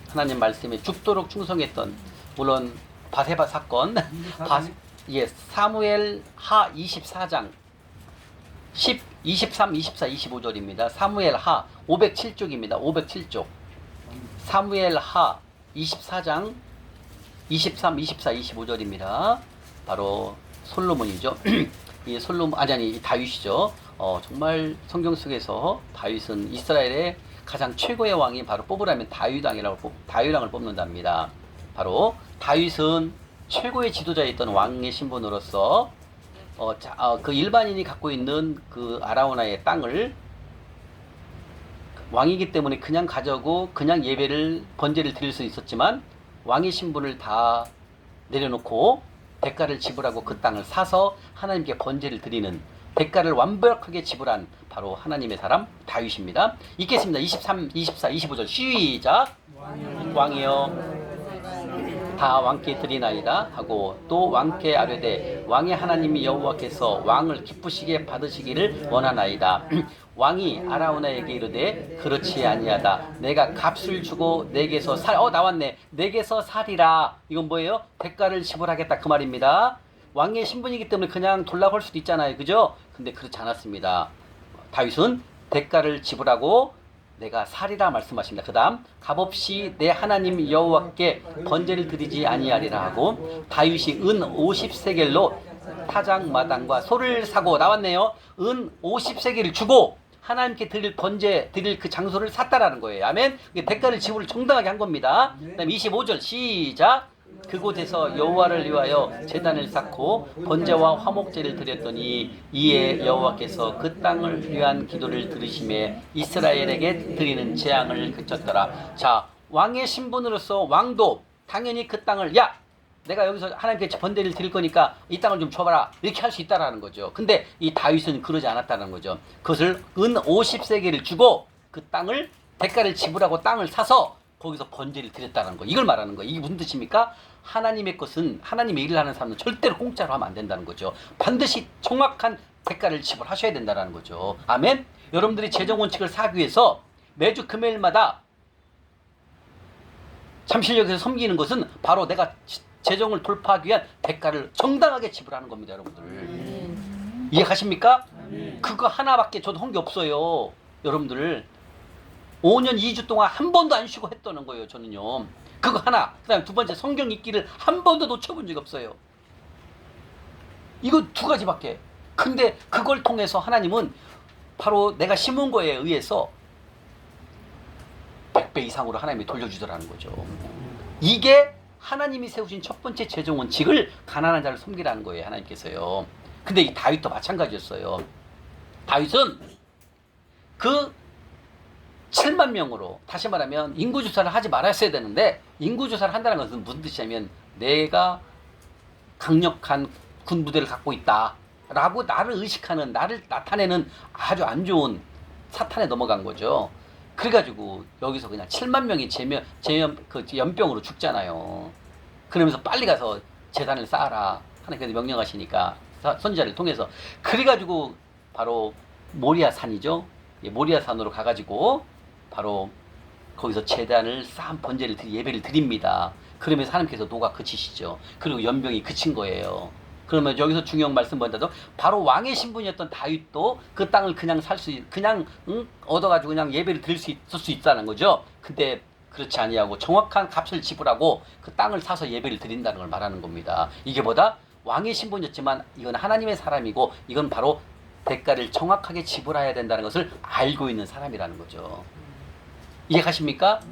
하나님 말씀에 죽도록 충성했던, 물론 바세바 사건, 사무엘하 24장 23, 24, 25절입니다. 사무엘하 507쪽입니다. 507쪽. 사무엘하 24장 23, 24, 25절입니다. 바로 솔로몬이죠. 이 솔로몬 이 다윗이죠. 정말 성경 속에서 다윗은 이스라엘의 가장 최고의 왕이 바로 뽑으라면 다윗왕을 뽑는답니다. 바로 다윗은 최고의 지도자였던 왕의 신분으로서 그 일반인이 갖고 있는 그 아라우나의 땅을 왕이기 때문에 그냥 가져고 그냥 번제를 드릴 수 있었지만, 왕의 신분을 다 내려놓고 대가를 지불하고 그 땅을 사서 하나님께 번제를 드리는, 대가를 완벽하게 지불한 바로 하나님의 사람 다윗입니다. 읽겠습니다. 23, 24, 25절 시작. 왕이여 다 왕께 드리나이다 하고 또 왕께 아뢰되 왕의 하나님이 여호와께서 왕을 기쁘시게 받으시기를 원하나이다. 왕이 아라우나에게 이르되 그렇지 아니하다. 내가 값을 주고 내게서 나왔네. 내게서 살이라. 이건 뭐예요? 대가를 지불하겠다 그 말입니다. 왕의 신분이기 때문에 그냥 돌라고 할 수도 있잖아요. 그죠? 근데 그렇지 않았습니다. 다윗은 대가를 지불하고 내가 살이라 말씀하십니다. 그 다음 값없이 내 하나님 여호와께 번제를 드리지 아니하리라 하고, 다윗이 은 50세겔로 타작마당과 소를 사고 나왔네요. 은 50세겔을 주고 하나님께 드릴 그 장소를 샀다라는 거예요. 아멘. 대가를 지불을 정당하게 한 겁니다. 그 다음 25절 시작. 그곳에서 여호와를 위하여 제단을 쌓고 번제와 화목제를 드렸더니 이에 여호와께서 그 땅을 위한 기도를 들으심에 이스라엘에게 드리는 재앙을 그쳤더라. 자, 왕의 신분으로서 왕도 당연히 그 땅을 내가 여기서 하나님께 번제를 드릴 거니까 이 땅을 좀 줘봐라 이렇게 할 수 있다라는 거죠. 근데 이 다윗은 그러지 않았다는 거죠. 그것을 은 50세겔을 주고 그 땅을 대가를 지불하고 땅을 사서 거기서 번제를 드렸다는 거, 이걸 말하는 거. 이게 무슨 뜻입니까? 하나님의 것은, 하나님의 일을 하는 사람은 절대로 공짜로 하면 안 된다는 거죠. 반드시 정확한 대가를 지불하셔야 된다는 거죠. 아멘. 여러분들이 재정 원칙을 사기 위해서 매주 금요일마다 잠실역에서 섬기는 것은 바로 내가 재정을 돌파하기 위한 대가를 정당하게 지불하는 겁니다, 여러분들. 이해가십니까? 그거 하나밖에 저도 한 게 없어요, 여러분들. 5년 2주 동안 한 번도 안 쉬고 했다는 거예요, 저는요. 그거 하나. 그 다음에 두 번째, 성경 읽기를 한 번도 놓쳐본 적이 없어요. 이거 두 가지밖에. 근데 그걸 통해서 하나님은 바로 내가 심은 거에 의해서 100배 이상으로 하나님이 돌려주더라는 거죠. 이게 하나님이 세우신 첫 번째 재정 원칙을 가난한 자를 섬기라는 거예요, 하나님께서요. 근데 이 다윗도 마찬가지였어요. 다윗은 그 7만 명으로, 다시 말하면 인구조사를 하지 말았어야 되는데, 인구조사를 한다는 것은 무슨 뜻이냐면 내가 강력한 군부대를 갖고 있다 라고 나를 의식하는, 나를 나타내는 아주 안 좋은 사탄에 넘어간 거죠. 그래가지고 여기서 그냥 7만 명이 연병으로 죽잖아요. 그러면서 빨리 가서 제단을 쌓아라 하나님께서 명령하시니까 선지자를 통해서. 그래가지고 바로 모리아산이죠. 모리아산으로 가가지고 바로 거기서 제단을 쌓은 번제를 예배를 드립니다. 그러면서 하나님께서 노가 그치시죠. 그리고 연병이 그친 거예요. 그러면 여기서 중요한 말씀 뭐냐면, 바로 왕의 신분이었던 다윗도 그 땅을 그냥 얻어가지고 그냥 예배를 드릴 수 있을 수 있다는 거죠. 근데 그렇지 아니하고 정확한 값을 지불하고 그 땅을 사서 예배를 드린다는 걸 말하는 겁니다. 이게 뭐다? 왕의 신분이었지만 이건 하나님의 사람이고, 이건 바로 대가를 정확하게 지불해야 된다는 것을 알고 있는 사람이라는 거죠. 이해가십니까?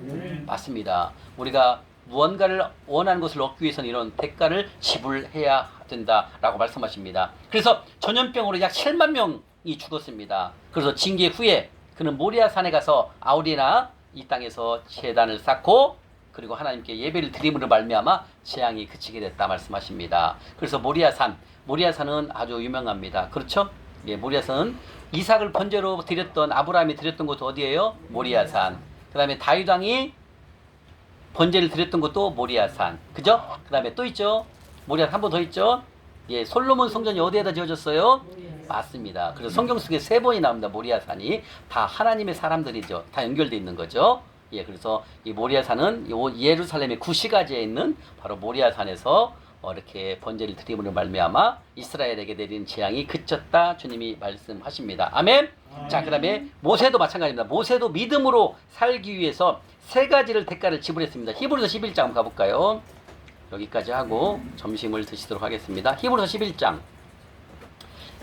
맞습니다. 우리가 무언가를 원하는 것을 얻기 위해서는 이런 대가를 지불해야 된다라고 말씀하십니다. 그래서 전염병으로 약 7만 명이 죽었습니다. 그래서 징계 후에 그는 모리아산에 가서 아우리나 이 땅에서 제단을 쌓고 그리고 하나님께 예배를 드림으로 말미암아 재앙이 그치게 됐다 말씀하십니다. 그래서 모리아산은 아주 유명합니다. 그렇죠? 예, 모리아산은 이삭을 번제로 드렸던, 아브라함이 드렸던 곳 어디예요? 모리아산. 그 다음에 다윗 왕이 번제를 드렸던 것도 모리아산. 그죠? 그 다음에 또 있죠? 모리아산 한 번 더 있죠? 예, 솔로몬 성전이 어디에다 지어졌어요? 맞습니다. 그래서 성경 속에 3번이 나옵니다. 모리아산이. 다 하나님의 사람들이죠. 다 연결되어 있는 거죠. 예, 그래서 이 모리아산은 예루살렘의 구시가지에 있는 바로 모리아산에서 이렇게 번제를 드림으로 말미암아 이스라엘에게 내린 재앙이 그쳤다 주님이 말씀하십니다. 아멘. 자, 그다음에 모세도 마찬가지입니다. 모세도 믿음으로 살기 위해서 3가지를 대가를 지불했습니다. 히브리서 11장 한번 가볼까요? 여기까지 하고 점심을 드시도록 하겠습니다. 히브리서 11장.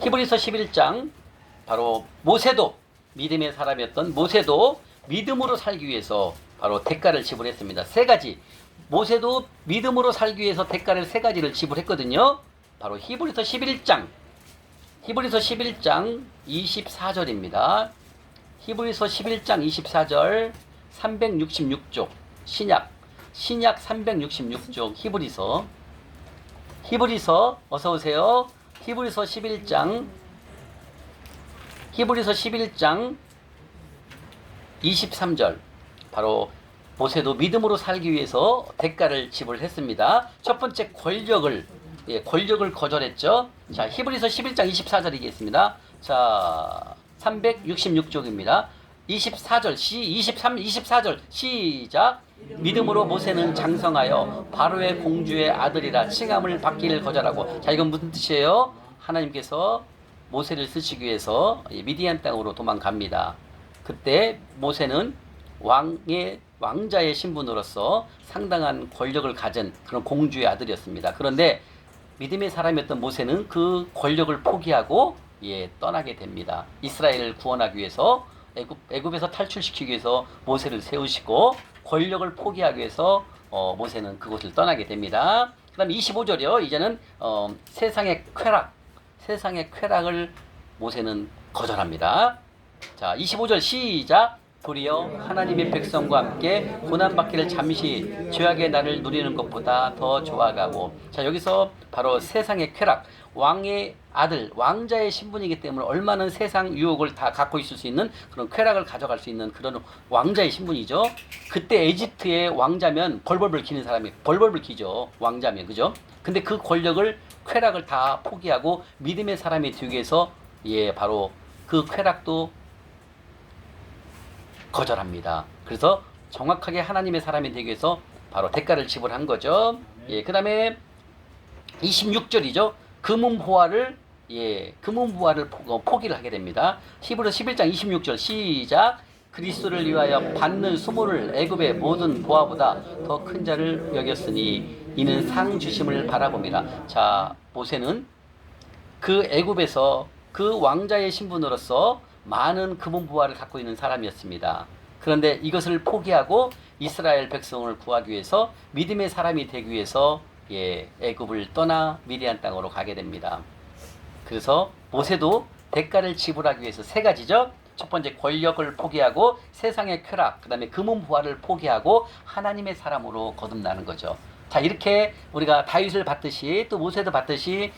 히브리서 11장 바로 모세도 믿음의 사람이었던 모세도 믿음으로 살기 위해서 바로 대가를 지불했습니다. 3가지. 모세도 믿음으로 살기 위해서 대가를 3가지를 지불했거든요. 바로 히브리서 11장 24절입니다. 히브리서 11장 24절 366쪽 신약 366쪽 히브리서 어서 오세요. 히브리서 11장 23절 바로 모세도 믿음으로 살기 위해서 대가를 지불했습니다. 첫 번째 권력을 거절했죠. 자, 히브리서 11장 24절이겠습니다. 자, 366쪽입니다. 24절 24절 시작. 믿음으로 모세는 장성하여 바로의 공주의 아들이라 칭함을 받기를 거절하고. 자, 이건 무슨 뜻이에요? 하나님께서 모세를 쓰시기 위해서 미디안 땅으로 도망갑니다. 그때 모세는 왕자의 신분으로서 상당한 권력을 가진 그런 공주의 아들이었습니다. 그런데 믿음의 사람이었던 모세는 그 권력을 포기하고 떠나게 됩니다. 이스라엘을 구원하기 위해서 애굽에서 탈출시키기 위해서 모세를 세우시고 권력을 포기하기 위해서 모세는 그곳을 떠나게 됩니다. 그 다음에 25절이요. 이제는 세상의 쾌락을 모세는 거절합니다. 자, 25절 시작. 도리어 하나님의 백성과 함께 고난받기를 잠시 죄악의 날을 누리는 것보다 더 좋아가고. 자, 여기서 바로 세상의 쾌락, 왕의 아들, 왕자의 신분이기 때문에 얼마나 세상 유혹을 다 갖고 있을 수 있는 그런 쾌락을 가져갈 수 있는 그런 왕자의 신분이죠. 그때 에집트의 왕자면 벌벌벌 기는 사람이 벌벌벌 기죠. 왕자면, 그죠? 근데 그 권력을, 쾌락을 다 포기하고 믿음의 사람이 되기 위해서 바로 그 쾌락도 거절합니다. 그래서 정확하게 하나님의 사람이 되기 위해서 바로 대가를 지불한 거죠. 그 다음에 26절이죠. 금은보화를 포기를 하게 됩니다. 히브리서 11장 26절 시작. 그리스도를 위하여 받는 수모를 애굽의 모든 보화보다 더 큰 자를 여겼으니 이는 상 주심을 바라봅니다. 자, 모세는 그 애굽에서 그 왕자의 신분으로서 많은 금은보화를 갖고 있는 사람이었습니다. 그런데 이것을 포기하고 이스라엘 백성을 구하기 위해서 믿음의 사람이 되기 위해서 애굽을 떠나 미디안 땅으로 가게 됩니다. 그래서 모세도 대가를 지불하기 위해서 3가지죠. 첫 번째 권력을 포기하고 세상의 쾌락, 그 다음에 금은보화를 포기하고 하나님의 사람으로 거듭나는 거죠. 자, 이렇게 우리가 다윗을 받듯이 또 모세도 받듯이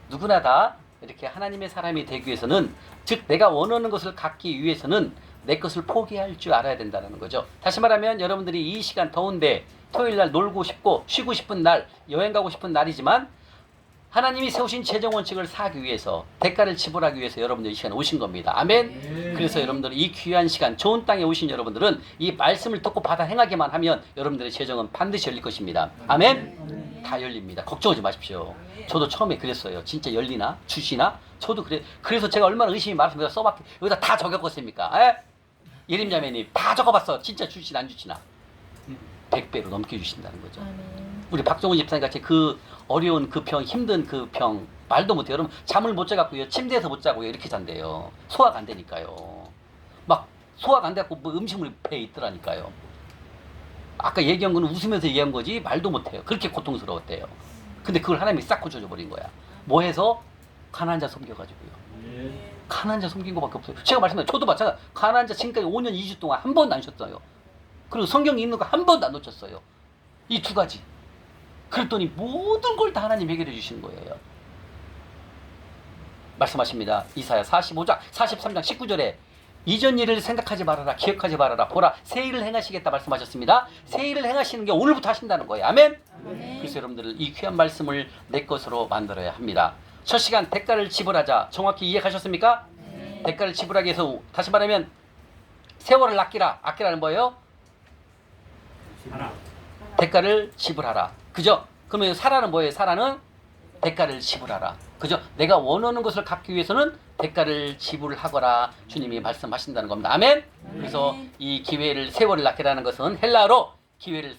누구나 다 이렇게 하나님의 사람이 되기 위해서는, 즉 내가 원하는 것을 갖기 위해서는 내 것을 포기할 줄 알아야 된다는 거죠. 다시 말하면 여러분들이 이 시간 더운데 토요일날 놀고 싶고 쉬고 싶은 날, 여행 가고 싶은 날이지만 하나님이 세우신 재정 원칙을 사기 위해서, 대가를 지불하기 위해서 여러분들 이 시간 오신 겁니다. 아멘. 그래서 여러분들 이 귀한 시간, 좋은 땅에 오신 여러분들은 이 말씀을 듣고 받아 행하기만 하면 여러분들의 재정은 반드시 열릴 것입니다. 아멘. 다 열립니다. 걱정하지 마십시오. 저도 처음에 그랬어요. 진짜 열리나? 주시나? 저도 그래서 제가 얼마나 의심이 많아서 내가 써봤기, 여기다 다 적었습니까? 예림자매님 다 적어봤어. 진짜 주시나 안 주시나? 100배로 넘게 주신다는 거죠. 우리 박종훈 집사님 같이 그 어려운 그 병, 힘든 그 병 말도 못해요. 여러분 잠을 못 자갖고요, 침대에서 못 자고요, 이렇게 잔대요. 소화가 안 되니까요. 막 소화가 안 돼갖고 뭐 음식물이 배에 있더라니까요. 아까 얘기한 거는 웃으면서 얘기한 거지 말도 못해요. 그렇게 고통스러웠대요. 근데 그걸 하나님이 싹 고쳐줘버린 거야. 뭐 해서? 가난한 자 섬겨가지고요. 가난한 자 섬긴 거밖에 없어요. 제가 말씀드린, 저도 마찬가지. 가난한 자 지금까지 5년 2주 동안 한 번도 안 쉬었어요. 그리고 성경에 있는 거 한 번도 안 놓쳤어요. 이 2가지. 그랬더니 모든 걸 다 하나님 해결해 주시는 거예요. 말씀하십니다. 이사야 43장 19절에 이전 일을 생각하지 말아라, 기억하지 말아라, 보라, 새 일을 행하시겠다 말씀하셨습니다. 새 일을 행하시는 게 오늘부터 하신다는 거예요. 아멘? 그래서 여러분들 이 귀한 말씀을 내 것으로 만들어야 합니다. 첫 시간 대가를 지불하자. 정확히 이해하셨습니까? 대가를 지불하기 위해서 다시 말하면 세월을 아끼라는 뭐예요? 하나. 대가를 지불하라. 그죠? 그러면 사라는 뭐예요? 사라는 대가를 지불하라. 그죠? 내가 원하는 것을 갖기 위해서는 대가를 지불하거라 주님이 말씀하신다는 겁니다. 아멘? 그래서 이 기회를 세월을 아끼라는 것은 헬라어로 기회를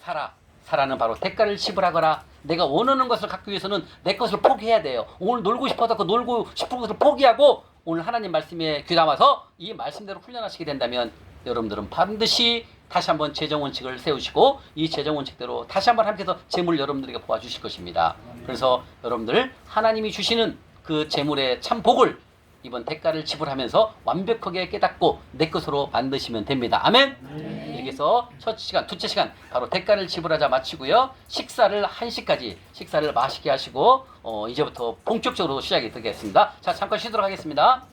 사라는 바로 대가를 지불하거라. 내가 원하는 것을 갖기 위해서는 내 것을 포기해야 돼요. 오늘 놀고 싶어서 그 놀고 싶은 것을 포기하고 오늘 하나님 말씀에 귀담아서 이 말씀대로 훈련하시게 된다면 여러분들은 반드시 다시 한번 재정원칙을 세우시고 이 재정원칙대로 다시 한번 함께해서 재물 여러분들에게 보아주실 것입니다. 그래서 여러분들 하나님이 주시는 그 재물의 참 복을 이번 대가를 지불하면서 완벽하게 깨닫고 내 것으로 만드시면 됩니다. 아멘? 이렇게 해서 첫 시간, 둘째 시간 바로 대가를 지불하자 마치고요. 식사를 1시까지 식사를 맛있게 하시고 이제부터 본격적으로 시작이 되겠습니다. 자, 잠깐 쉬도록 하겠습니다.